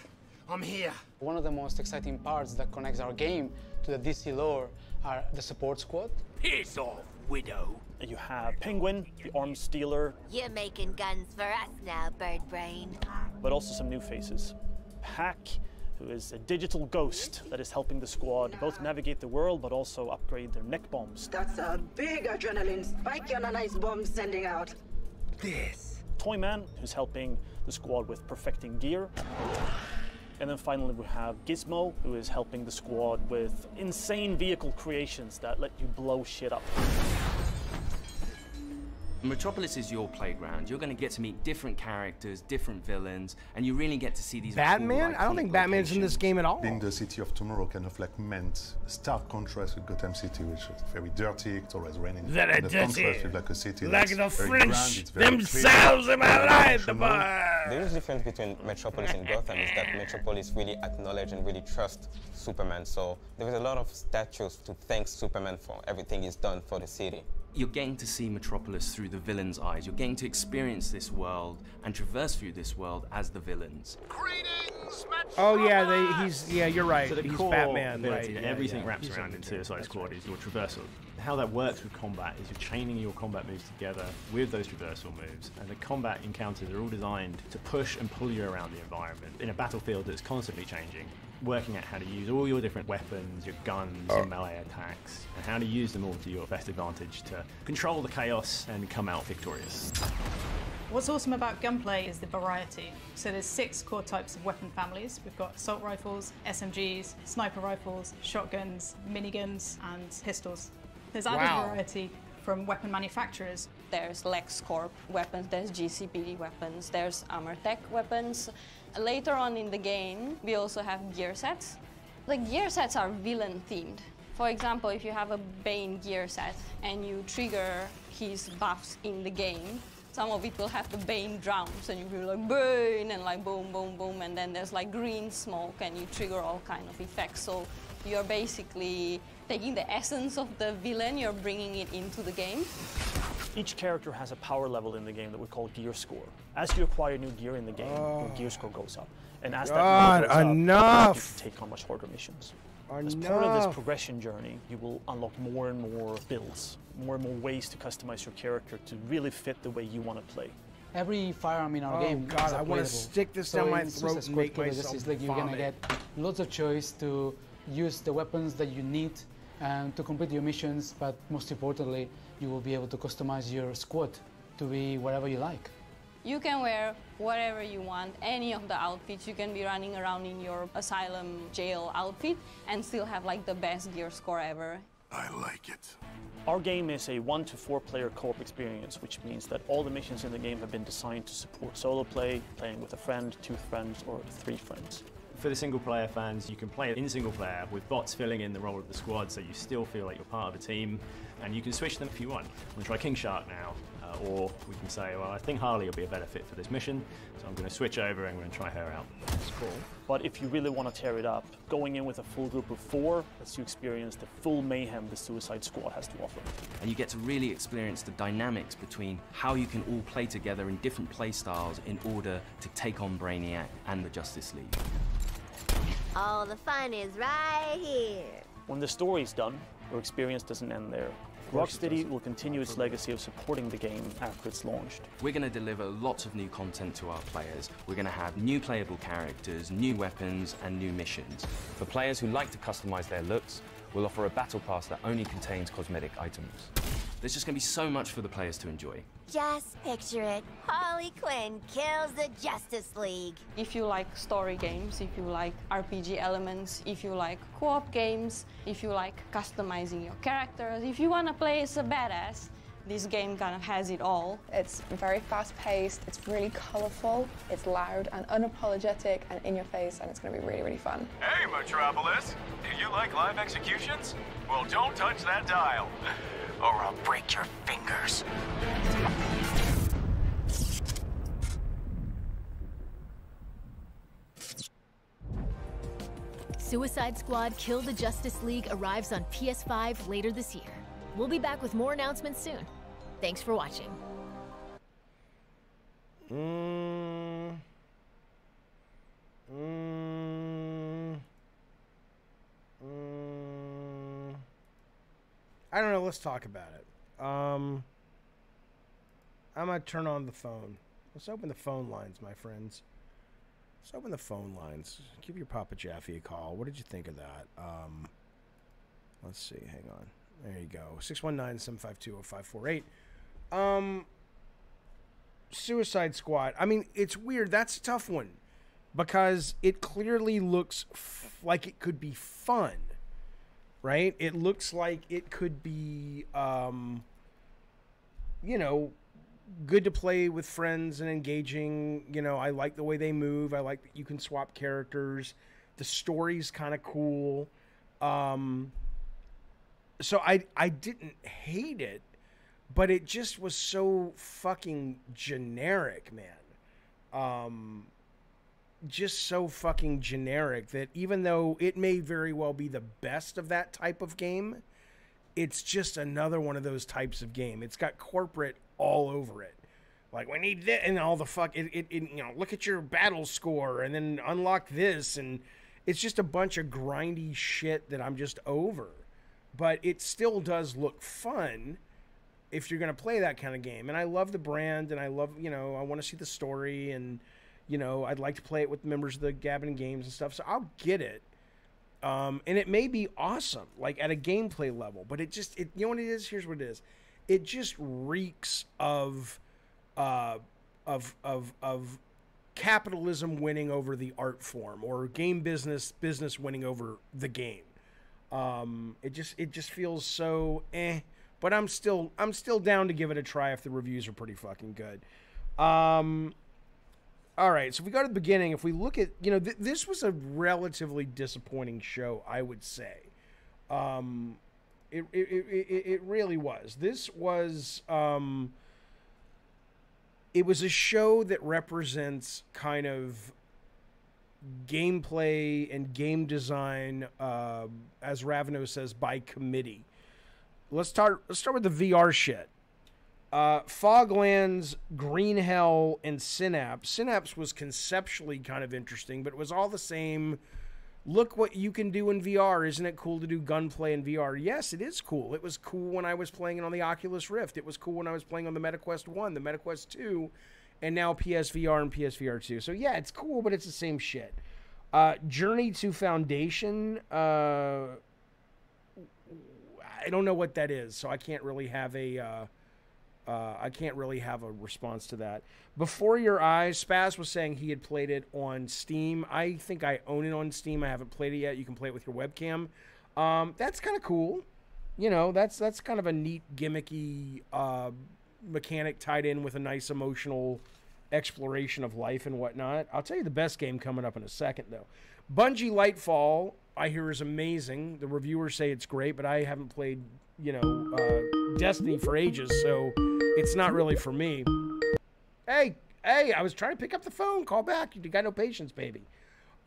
I'm here. One of the most exciting parts that connects our game to the DC lore are the support squad. Piss off, Widow. You have Penguin, the arms stealer. You're making guns for us now, Bird Brain. But also some new faces. Hack, who is a digital ghost that is helping the squad both navigate the world but also upgrade their neck bombs. That's a big adrenaline spike and a nice bomb sending out. This. Toyman, who's helping the squad with perfecting gear. And then finally we have Gizmo, who is helping the squad with insane vehicle creations that let you blow shit up. Metropolis is your playground. You're going to get to meet different characters, different villains, and you really get to see these Batman? cool, I don't think Batman's in this game at all. Being the city of tomorrow kind of like meant a stark contrast with Gotham City, which is very dirty, it's always raining. Very and the dirty. contrast with like a city Like that's the very French grand, it's very themselves, clean, am I right, the emotional. bar? The huge difference between Metropolis and Gotham is that Metropolis really acknowledge and really trust Superman. So there is a lot of statues to thank Superman for everything he's done for the city. You're getting to see Metropolis through the villain's eyes. You're getting to experience this world and traverse through this world as the villains. Oh yeah, yeah, you're right. So the He's core Batman, ability right? that everything yeah. wraps He's around in Suicide Squad is your traversal. How that works with combat is you're chaining your combat moves together with those traversal moves, and the combat encounters are all designed to push and pull you around the environment in a battlefield that's constantly changing, working out how to use all your different weapons, your guns, your melee attacks, and how to use them all to your best advantage to control the chaos and come out victorious. What's awesome about gunplay is the variety. So there's 6 core types of weapon families. We've got assault rifles, SMGs, sniper rifles, shotguns, miniguns, and pistols. There's added variety from weapon manufacturers. There's LexCorp weapons, there's GCPD weapons, there's Armortech weapons. Later on in the game, we also have gear sets. The gear sets are villain themed. For example, if you have a Bane gear set and you trigger his buffs in the game, some of it will have the Bane drums and you feel like Bane and like boom, boom, boom, and then there's like green smoke and you trigger all kind of effects. So you're basically taking the essence of the villain, you're bringing it into the game. Each character has a power level in the game that we call gear score. As you acquire new gear in the game, your gear score goes up. And as that gear goes up, you can take on much harder missions. As part of this progression journey, you will unlock more and more builds, more and more ways to customize your character to really fit the way you want to play. Every firearm in our game God, is I want to upgradable. stick this So down my in throat Suicide and make Squad myself Justice League, you're gonna get lots of choice to use the weapons that you need to complete your missions, but most importantly, you will be able to customize your squad to be whatever you like. You can wear whatever you want, any of the outfits. You can be running around in your asylum jail outfit and still have like the best gear score ever. I like it. Our game is a 1 to 4 player co-op experience, which means that all the missions in the game have been designed to support solo play, playing with a friend, 2 friends, or 3 friends. For the single player fans, you can play it in single player with bots filling in the role of the squad so you still feel like you're part of a team, and you can switch them if you want. I'm going to try King Shark now, or we can say, well, I think Harley will be a better fit for this mission, so I'm going to switch over and I'm going to try her out. That's cool. But if you really want to tear it up, going in with a full group of 4 lets you experience the full mayhem the Suicide Squad has to offer. And you get to really experience the dynamics between how you can all play together in different play styles in order to take on Brainiac and the Justice League. All the fun is right here. When the story's done, your experience doesn't end there. Rocksteady will continue its legacy of supporting the game after it's launched. We're going to deliver lots of new content to our players. We're going to have new playable characters, new weapons, and new missions. For players who like to customize their looks, we'll offer a battle pass that only contains cosmetic items. There's just going to be so much for the players to enjoy. Just picture it. Harley Quinn kills the Justice League. If you like story games, if you like RPG elements, if you like co-op games, if you like customizing your characters, if you want to play as a badass, This game kind of has it all. It's very fast-paced, it's really colourful, it's loud and unapologetic and in your face, and it's going to be really, really fun. Hey, Metropolis! Do you like live executions? Well, don't touch that dial, or I'll break your fingers. Suicide Squad Kill the Justice League arrives on PS5 later this year. We'll be back with more announcements soon. Thanks for watching. I don't know, let's talk about it. I'm gonna turn on the phone. Let's open the phone lines, my friends. Let's open the phone lines. Give your Papa Jaffe a call. What did you think of that? Let's see, hang on. There you go. 619-752-0548. Suicide Squad. I mean, it's weird. That's a tough one. Because it clearly looks like it could be fun. Right? It looks like it could be, you know, good to play with friends and engaging. You know, I like the way they move. I like that you can swap characters. The story's kind of cool. So I didn't hate it, but it just was so fucking generic, man. Just so fucking generic that even though it may very well be the best of that type of game, it's just another one of those types of game. It's got corporate all over it. Like, we need this and all the fuck, you know, look at your battle score and then unlock this. And it's just a bunch of grindy shit that I'm just over. But it still does look fun if you're going to play that kind of game. And I love the brand, and I love, you know, I want to see the story, and, you know, I'd like to play it with members of the Gavin Games and stuff. So I'll get it. And it may be awesome, like at a gameplay level, but you know what it is? Here's what it is. It just reeks of capitalism winning over the art form, or game business winning over the game. It just feels so but I'm still down to give it a try if the reviews are pretty fucking good. All right, so if we go to the beginning, if we look at, you know, this was a relatively disappointing show, I would say. It really was. This was it was a show that represents kind of gameplay and game design, as Ravno says, by committee. Let's start with the VR shit. Foglands, Green Hell, and Synapse. Synapse was conceptually kind of interesting, but it was all the same. Look what you can do in VR. Isn't it cool to do gunplay in VR? Yes, it is cool. It was cool when I was playing it on the Oculus Rift. It was cool when I was playing on the MetaQuest 1, the MetaQuest 2, and now PSVR and PSVR 2. So yeah, it's cool, but it's the same shit. Journey to Foundation, I don't know what that is, so I can't really have a response to that. Before Your Eyes, Spaz was saying he had played it on Steam. I think I own it on Steam. I haven't played it yet. You can play it with your webcam. That's kind of cool. You know, that's kind of a neat, gimmicky mechanic tied in with a nice emotional exploration of life and whatnot. I'll tell you the best game coming up in a second, though. Bungie Lightfall, I hear, is amazing. The reviewers say it's great, but I haven't played, you know, Destiny for ages, so it's not really for me. Hey, I was trying to pick up the phone. Call back. You got no patience, baby.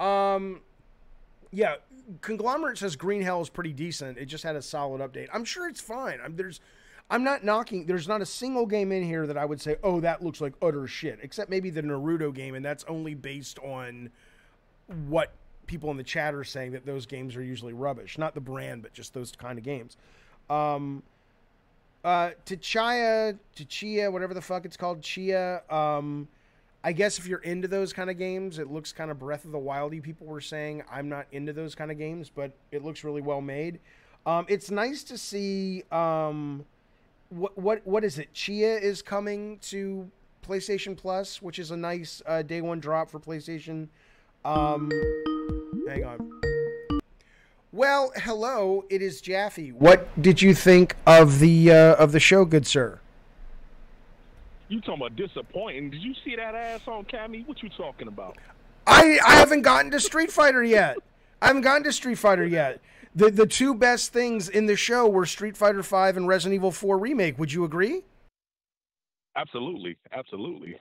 Yeah, Conglomerate says Green Hell is pretty decent. It just had a solid update. I'm sure it's fine. I'm not knocking. There's not a single game in here that I would say, oh, that looks like utter shit, except maybe the Naruto game, and that's only based on what people in the chat are saying, that those games are usually rubbish. Not the brand, but just those kind of games. Chia, whatever the fuck it's called, Chia. I guess if you're into those kind of games, it looks kind of Breath of the Wildy. People were saying I'm not into those kind of games, but it looks really well made. It's nice to see. What is it? Chia is coming to PlayStation Plus, which is a nice day one drop for PlayStation. Hang on. Well, hello, it is Jaffe. What did you think of the show, good sir? You talking about disappointing? Did you see that ass on Cammy? What you talking about? I haven't gotten to Street Fighter yet. The two best things in the show were Street Fighter V and Resident Evil 4 Remake. Would you agree? Absolutely. Absolutely.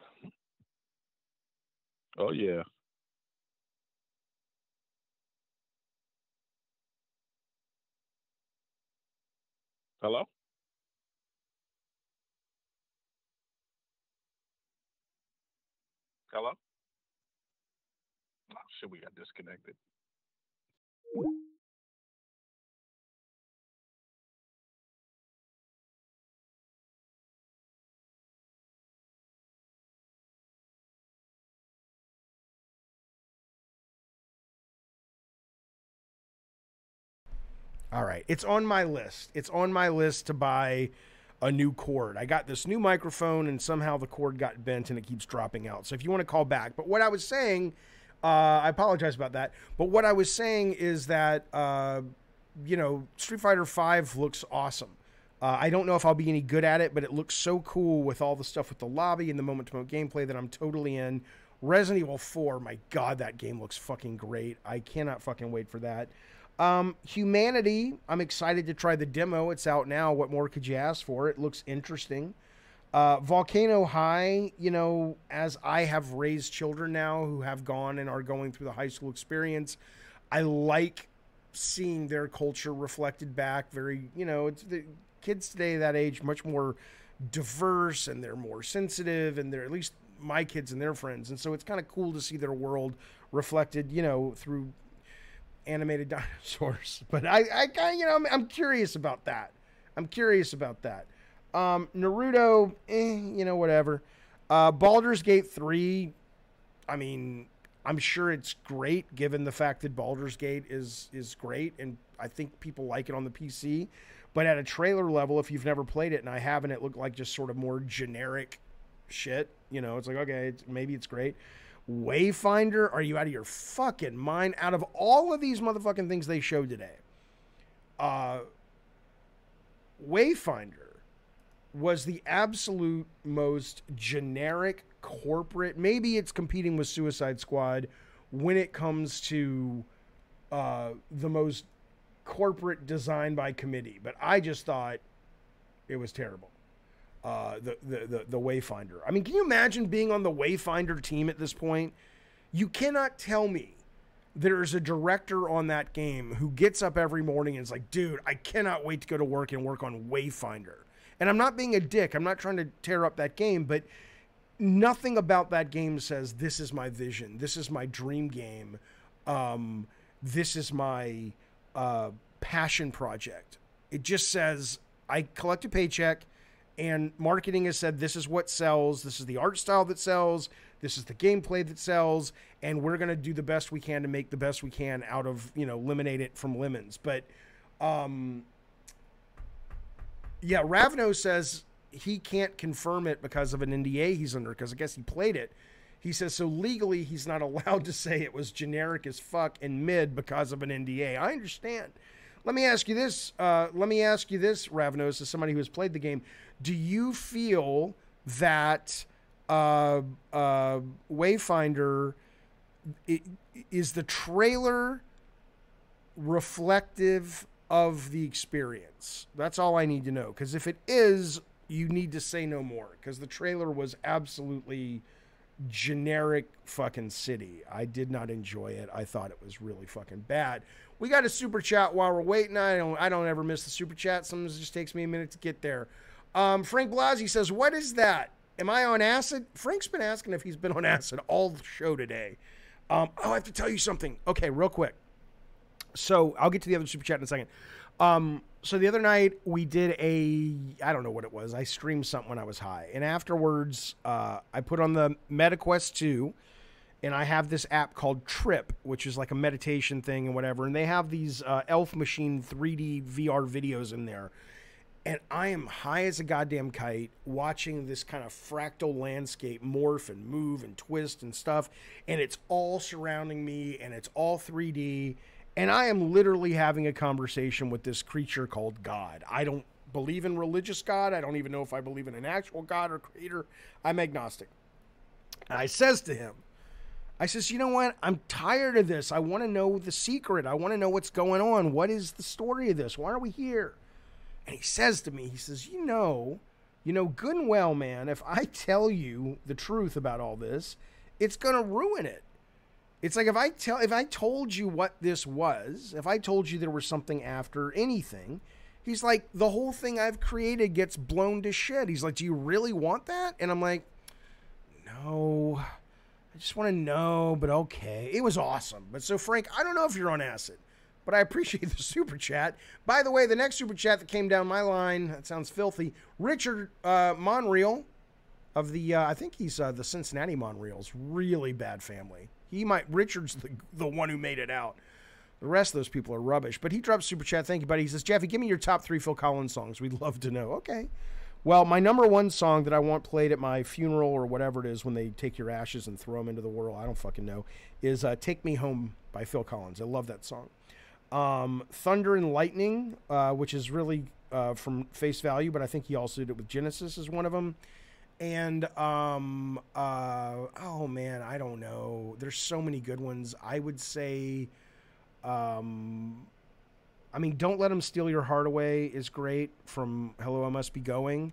Oh, yeah. Hello? Hello? Oh, shit, we got disconnected. All right. It's on my list. It's on my list to buy a new cord. I got this new microphone, and somehow the cord got bent, and it keeps dropping out. So if you want to call back. But what I was saying, I apologize about that. But what I was saying is that, Street Fighter V looks awesome. I don't know if I'll be any good at it, but it looks so cool with all the stuff with the lobby and the moment-to-moment gameplay that I'm totally in. Resident Evil 4, my God, that game looks fucking great. I cannot fucking wait for that. Humanity, I'm excited to try the demo. It's out now. What more could you ask for? It looks interesting. Volcano High, as I have raised children now who have gone and are going through the high school experience, I like seeing their culture reflected back. Very, it's the kids today that age much more diverse, and they're more sensitive, and they're, at least my kids and their friends. And so it's kind of cool to see their world reflected, through animated dinosaurs. But I kind of, I'm curious about that. Naruto, whatever. Baldur's Gate 3, I mean, I'm sure it's great given the fact that Baldur's Gate is great, and I think people like it on the PC. But at a trailer level, if you've never played it, and I haven't, it looked like just sort of more generic shit. It's like, okay, maybe it's great. Wayfinder, are you out of your fucking mind? Out of all of these motherfucking things they showed today, Wayfinder was the absolute most generic corporate. Maybe it's competing with Suicide Squad when it comes to the most corporate design by committee, but I just thought it was terrible. The Wayfinder. I mean, can you imagine being on the Wayfinder team at this point? You cannot tell me there's a director on that game who gets up every morning and is like, dude, I cannot wait to go to work and work on Wayfinder. And I'm not being a dick. I'm not trying to tear up that game, but nothing about that game says this is my vision. This is my dream game. This is my passion project. It just says I collect a paycheck, and marketing has said this is what sells, this is the art style that sells, this is the gameplay that sells, and we're going to do the best we can to make the best we can out of, eliminate it from lemons. But, Ravno says he can't confirm it because of an NDA he's under, because I guess he played it. He says, so legally he's not allowed to say it was generic as fuck and mid because of an NDA. I understand. Let me ask you this, Ravnos, as somebody who has played the game. Do you feel that Wayfinder, is the trailer reflective of the experience? That's all I need to know. Because if it is, you need to say no more. Because the trailer was absolutely generic fucking city. I did not enjoy it. I thought it was really fucking bad. We got a super chat while we're waiting. I don't ever miss the super chat. Sometimes it just takes me a minute to get there. Frank Blasey says, what is that? Am I on acid? Frank's been asking if he's been on acid all the show today. I have to tell you something. Okay, real quick. So I'll get to the other super chat in a second. So the other night we did I don't know what it was. I streamed something when I was high. And afterwards, I put on the MetaQuest 2, and I have this app called Trip, which is like a meditation thing and whatever. And they have these Elf Machine 3D VR videos in there. And I am high as a goddamn kite watching this kind of fractal landscape morph and move and twist and stuff. And it's all surrounding me, and it's all 3D. And I am literally having a conversation with this creature called God. I don't believe in religious God. I don't even know if I believe in an actual God or creator. I'm agnostic. And I says to him, I says, you know what? I'm tired of this. I want to know the secret. I want to know what's going on. What is the story of this? Why are we here? And he says to me, he says, you know good and well, man, if I tell you the truth about all this, it's going to ruin it. It's like if I told you what this was, if I told you there was something after anything, he's like, the whole thing I've created gets blown to shit. He's like, do you really want that? And I'm like, no, I just want to know, but okay. It was awesome. But so, Frank, I don't know if you're on acid, but I appreciate the super chat. By the way, the next super chat that came down my line, that sounds filthy, Richard Monreal of the, I think he's the Cincinnati Monreals, really bad family. Richard's the one who made it out. The rest of those people are rubbish. But he dropped super chat. Thank you, buddy. He says, Jeffy, give me your top 3 Phil Collins songs. We'd love to know. Okay. Well, my number 1 song that I want played at my funeral or whatever it is when they take your ashes and throw them into the world, I don't fucking know, is Take Me Home by Phil Collins. I love that song. Thunder and Lightning, which is really from Face Value, but I think he also did it with Genesis is one of them. And, oh man, I don't know. There's so many good ones. I would say, Don't Let 'Em Steal Your Heart Away is great from Hello, I Must Be Going.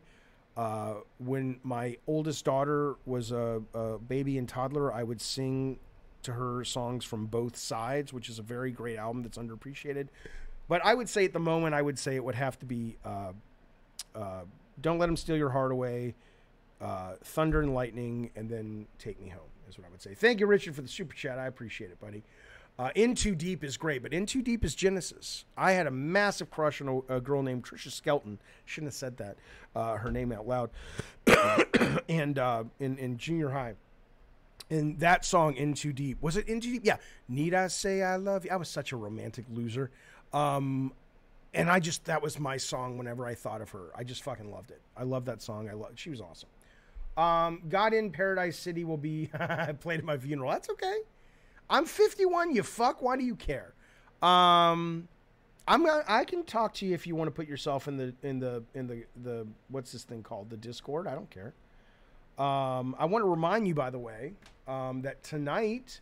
When my oldest daughter was a baby and toddler, I would sing to her songs from Both Sides, which is a very great album that's underappreciated. But I would say at the moment, it would have to be Don't Let 'Em Steal Your Heart Away, Thunder and Lightning, and then Take Me Home is what I would say. Thank you, Richard, for the super chat. I appreciate it, buddy. In Too Deep is great, but In Too Deep is Genesis. I had a massive crush on a girl named Trisha Skelton. Shouldn't have said that, her name out loud. And in junior high. And that song, In Too Deep. Was it In Too Deep? Yeah. Need I Say I Love You? I was such a romantic loser. And that was my song whenever I thought of her. I just fucking loved it. I love that song. She was awesome. God in Paradise City will be played at my funeral. That's okay. I'm 51, you fuck. Why do you care? I can talk to you if you want to put yourself in the what's this thing called? The Discord. I don't care. I want to remind you, by the way, that tonight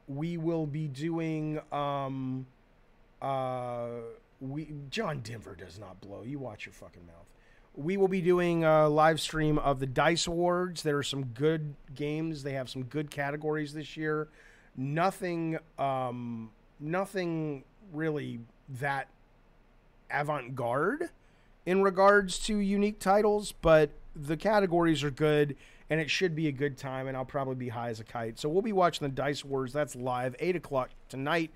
we will be doing John Denver does not blow. You watch your fucking mouth. We will be doing a live stream of the DICE Awards. There are some good games. They have some good categories this year. Nothing really that avant-garde in regards to unique titles, but the categories are good, and it should be a good time, and I'll probably be high as a kite. So we'll be watching the DICE Awards. That's live, 8 o'clock tonight,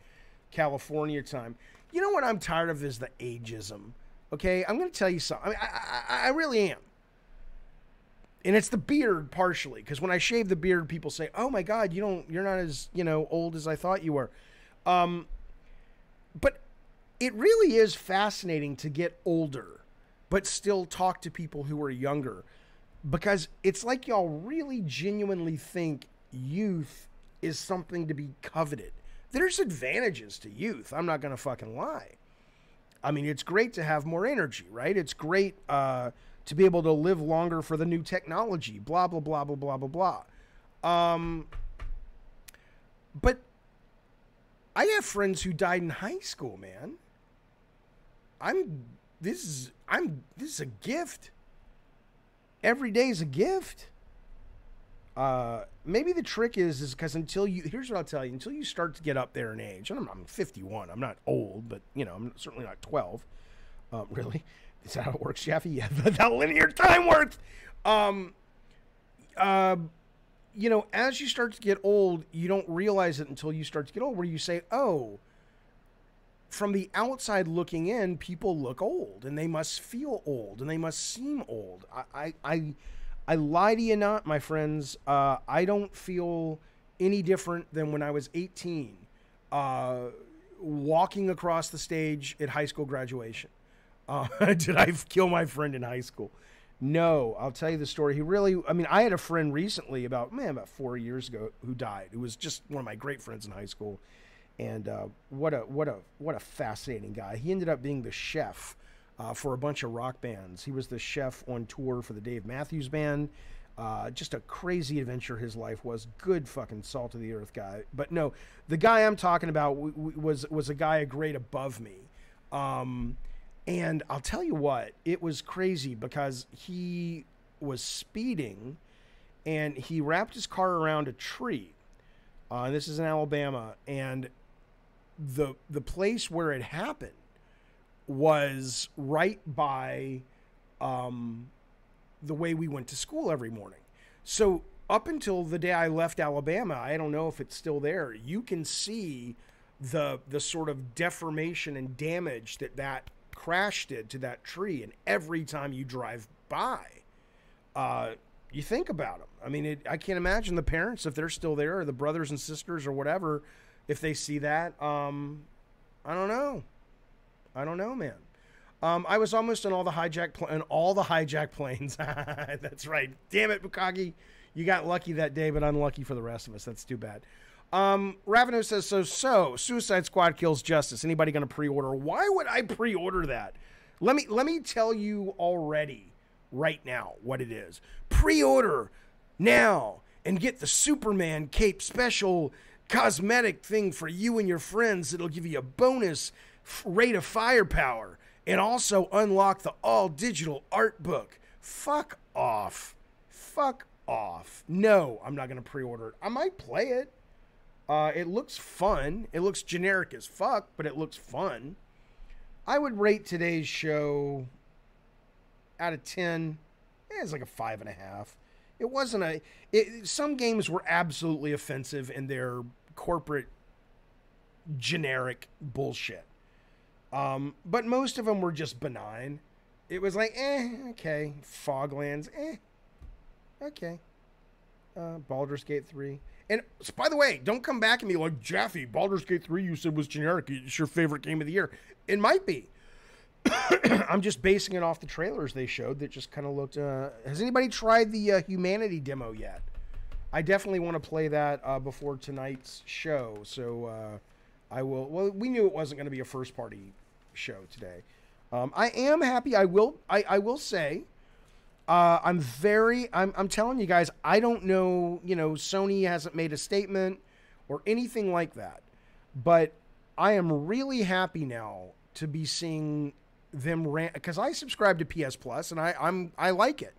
California time. You know what I'm tired of is the ageism. Okay, I'm going to tell you something. I really am. And it's the beard partially, because when I shave the beard, people say, "Oh my God, you're not as old as I thought you were." But it really is fascinating to get older, but still talk to people who are younger, because it's like y'all really genuinely think youth is something to be coveted. There's advantages to youth. I'm not going to fucking lie. I mean, it's great to have more energy, right? It's great to be able to live longer for the new technology, blah, blah, blah, blah, blah, blah, blah. But I have friends who died in high school, man. This is a gift. Every day is a gift. Maybe the trick is because here's what I'll tell you, until you start to get up there in age, and I'm 51, I'm not old, but I'm certainly not 12. Really? Is that how it works, Jeffy? Yeah, that linear time works. As you start to get old, you don't realize it until you start to get old, where you say, oh, from the outside looking in, people look old, and they must feel old, and they must seem old. I lie to you not, my friends. I don't feel any different than when I was 18, walking across the stage at high school graduation. Did I kill my friend in high school? No, I'll tell you the story. I had a friend recently about 4 years ago who died. It was just one of my great friends in high school. And what a fascinating guy. He ended up being the chef for a bunch of rock bands. He was the chef on tour for the Dave Matthews Band. Just a crazy adventure his life was. Good fucking salt of the earth guy. But no, the guy I'm talking about was a guy a grade above me. And I'll tell you what, it was crazy because he was speeding and he wrapped his car around a tree. And this is in Alabama, and the place where it happened was right by the way we went to school every morning. So up until the day I left Alabama, I don't know if it's still there, you can see the sort of deformation and damage that crash did to that tree. And every time you drive by, you think about them. I mean, I can't imagine the parents, if they're still there, or the brothers and sisters or whatever, if they see that. I don't know. I don't know, man. I was almost on all the hijack planes. That's right. Damn it, Bukagi. You got lucky that day, but unlucky for the rest of us. That's too bad. Raveno says, so Suicide Squad kills Justice. Anybody going to pre-order? Why would I pre-order that? Let me tell you already right now what it is. Pre-order now and get the Superman cape special cosmetic thing for you and your friends. It'll give you a bonus rate of firepower and also unlock the all-digital art book. Fuck off. Fuck off. No, I'm not going to pre-order it. I might play it. It looks fun. It looks generic as fuck, but it looks fun. I would rate today's show out of 10. It's like a 5.5. It wasn't some games were absolutely offensive in their corporate generic bullshit. But most of them were just benign. It was like, okay. Foglands, okay. Baldur's Gate 3. And by the way, don't come back at me like, Jaffe, Baldur's Gate 3 you said was generic. It's your favorite game of the year. It might be. I'm just basing it off the trailers they showed that just kind of looked... has anybody tried the Humanity demo yet? I definitely want to play that before tonight's show. So I will... Well, we knew it wasn't going to be a first-party show today. I am happy. I will say... I'm telling you guys, I don't know, Sony hasn't made a statement or anything like that, but I am really happy now to be seeing them because I subscribe to PS Plus and I like it.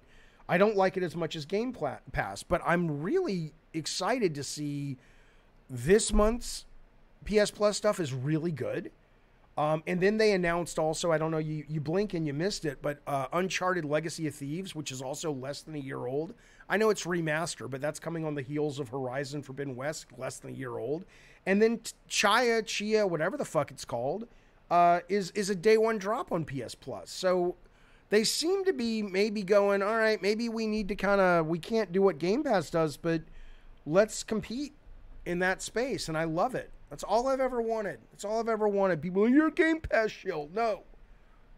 I don't like it as much as Game Pass, but I'm really excited to see this month's PS Plus stuff is really good. And then they announced also, I don't know, you blink and you missed it, but Uncharted Legacy of Thieves, which is also less than a year old. I know it's remaster, but that's coming on the heels of Horizon Forbidden West, less than a year old. And then Chia, whatever the fuck it's called, is a day one drop on PS Plus. So they seem to be maybe going, all right, maybe we need to we can't do what Game Pass does, but let's compete in that space. And I love it. That's all I've ever wanted. That's all I've ever wanted. People, you're a Game Pass shill. No.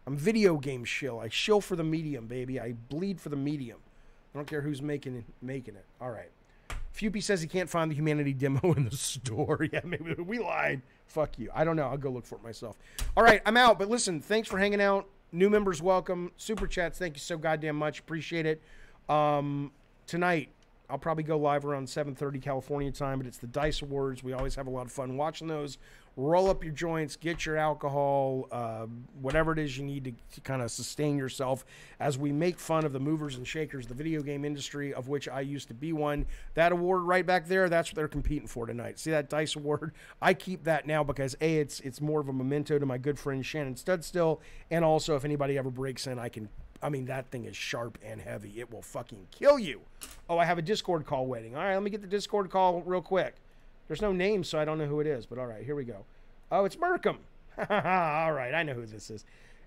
I'm video game shill. I shill for the medium, baby. I bleed for the medium. I don't care who's making it. All right. Fupy says he can't find the Humanity demo in the store. Yeah, maybe we lied. Fuck you. I don't know. I'll go look for it myself. All right, I'm out. But listen, thanks for hanging out. New members, welcome. Super chats, thank you so goddamn much. Appreciate it. Tonight, I'll probably go live around 7:30 California time, but it's the DICE Awards. We always have a lot of fun watching those. Roll up your joints, get your alcohol, whatever it is you need to kind of sustain yourself as we make fun of the movers and shakers, the video game industry, of which I used to be one. That award right back there, that's what they're competing for tonight. See that DICE Award? I keep that now because, A, it's more of a memento to my good friend Shannon Studstill, and also if anybody ever breaks in, that thing is sharp and heavy. It will fucking kill you. Oh, I have a Discord call waiting. All right, let me get the Discord call real quick. There's no name, so I don't know who it is, but all right, here we go. Oh, it's Merkham. All right, I know who this is.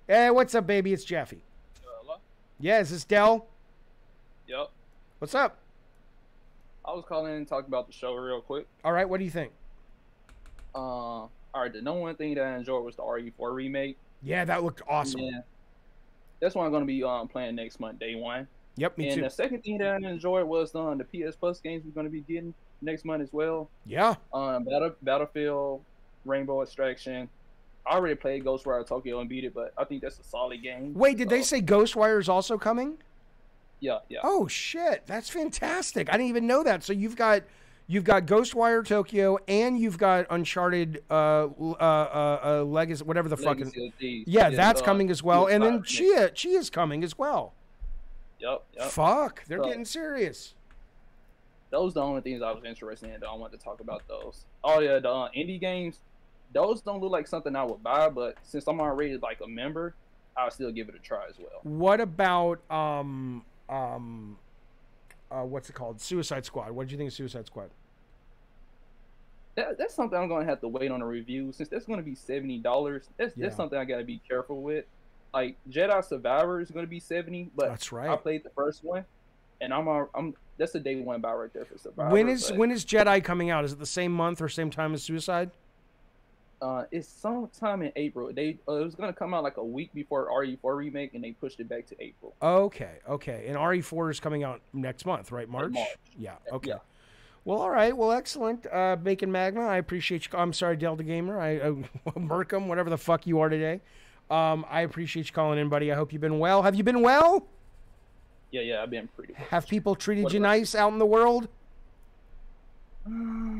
Hey, what's up, baby? It's Jeffy. Hello? Yeah, is this Dell? Yep. What's up? I was calling in and talking about the show real quick. All right, what do you think? All right, the number one thing that I enjoyed was the RE4 remake. Yeah, that looked awesome. Yeah. That's what I'm going to be playing next month, day one. Yep, me too. And the second thing that I enjoyed was the PS Plus games we're going to be getting next month as well. Yeah. Battlefield, Rainbow Extraction, I already played Ghostwire Tokyo and beat it, but I think that's a solid game. Wait, did they say Ghostwire is also coming? Yeah, yeah. Oh shit, that's fantastic! I didn't even know that. So you've got Ghostwire Tokyo and you've got Uncharted Legacy, whatever the fucking. Yeah, that's coming as well, and then Chia is coming as well. Yep. Fuck, they're getting serious. Those are the only things I was interested in. That I wanted to talk about those. Oh yeah, the indie games. Those don't look like something I would buy, but since I'm already like a member, I'll still give it a try as well. What about what's it called? Suicide Squad. What did you think of Suicide Squad? That's something I'm gonna have to wait on a review, since that's gonna be $70. That's something I gotta be careful with. Like Jedi Survivor is gonna be $70, but that's right. I played the first one, and I'm that's a day one buy right there for Survivor. When is Jedi coming out? Is it the same month or same time as Suicide? It's sometime in April. It was gonna come out like a week before RE4 remake, and they pushed it back to April. Okay. And RE4 is coming out next month, right? March? Yeah. Okay. Yeah. Well, all right. Well, excellent. Bacon Magma, I appreciate you. I'm sorry, Delta Gamer. I Merkham, whatever the fuck you are today. I appreciate you calling in, buddy. I hope you've been well. Have you been well? Yeah, I've been pretty well. Have people treated you nice out in the world?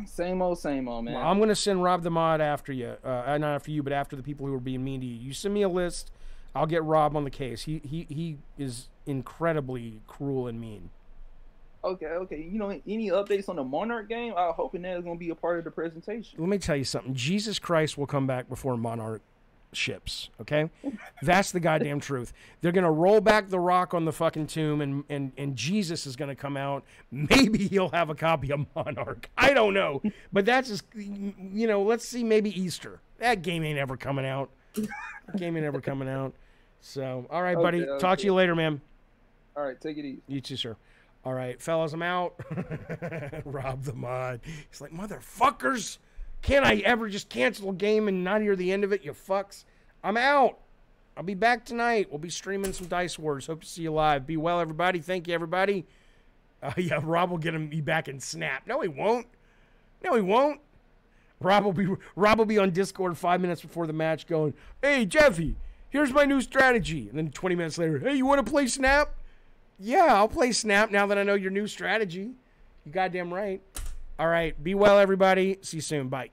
Same old, man. Well, I'm going to send Rob the Mod after you. Not after you, but after the people who are being mean to you. You send me a list. I'll get Rob on the case. He is incredibly cruel and mean. Okay. You know, any updates on the Monarch game? I'm hoping that is going to be a part of the presentation. Let me tell you something. Jesus Christ will come back before Monarch ships, okay? That's the goddamn truth. They're going to roll back the rock on the fucking tomb, and Jesus is going to come out. Maybe he'll have a copy of Monarch. I don't know. But that's just, you know, let's see, maybe Easter. That game ain't ever coming out. So, all right, buddy. Talk to you later, man. All right, take it easy. You too, sir. All right, fellas, I'm out. Rob the Mod. He's like, motherfuckers. Can't I ever just cancel a game and not hear the end of it, you fucks? I'm out. I'll be back tonight. We'll be streaming some Dice Wars. Hope to see you live. Be well, everybody. Thank you, everybody. Yeah, Rob will get me back in Snap. No, he won't. Rob will be on Discord 5 minutes before the match going, hey, Jeffy, here's my new strategy. And then 20 minutes later, hey, you want to play Snap? Yeah, I'll play Snap now that I know your new strategy. You goddamn right. All right. Be well, everybody. See you soon. Bye.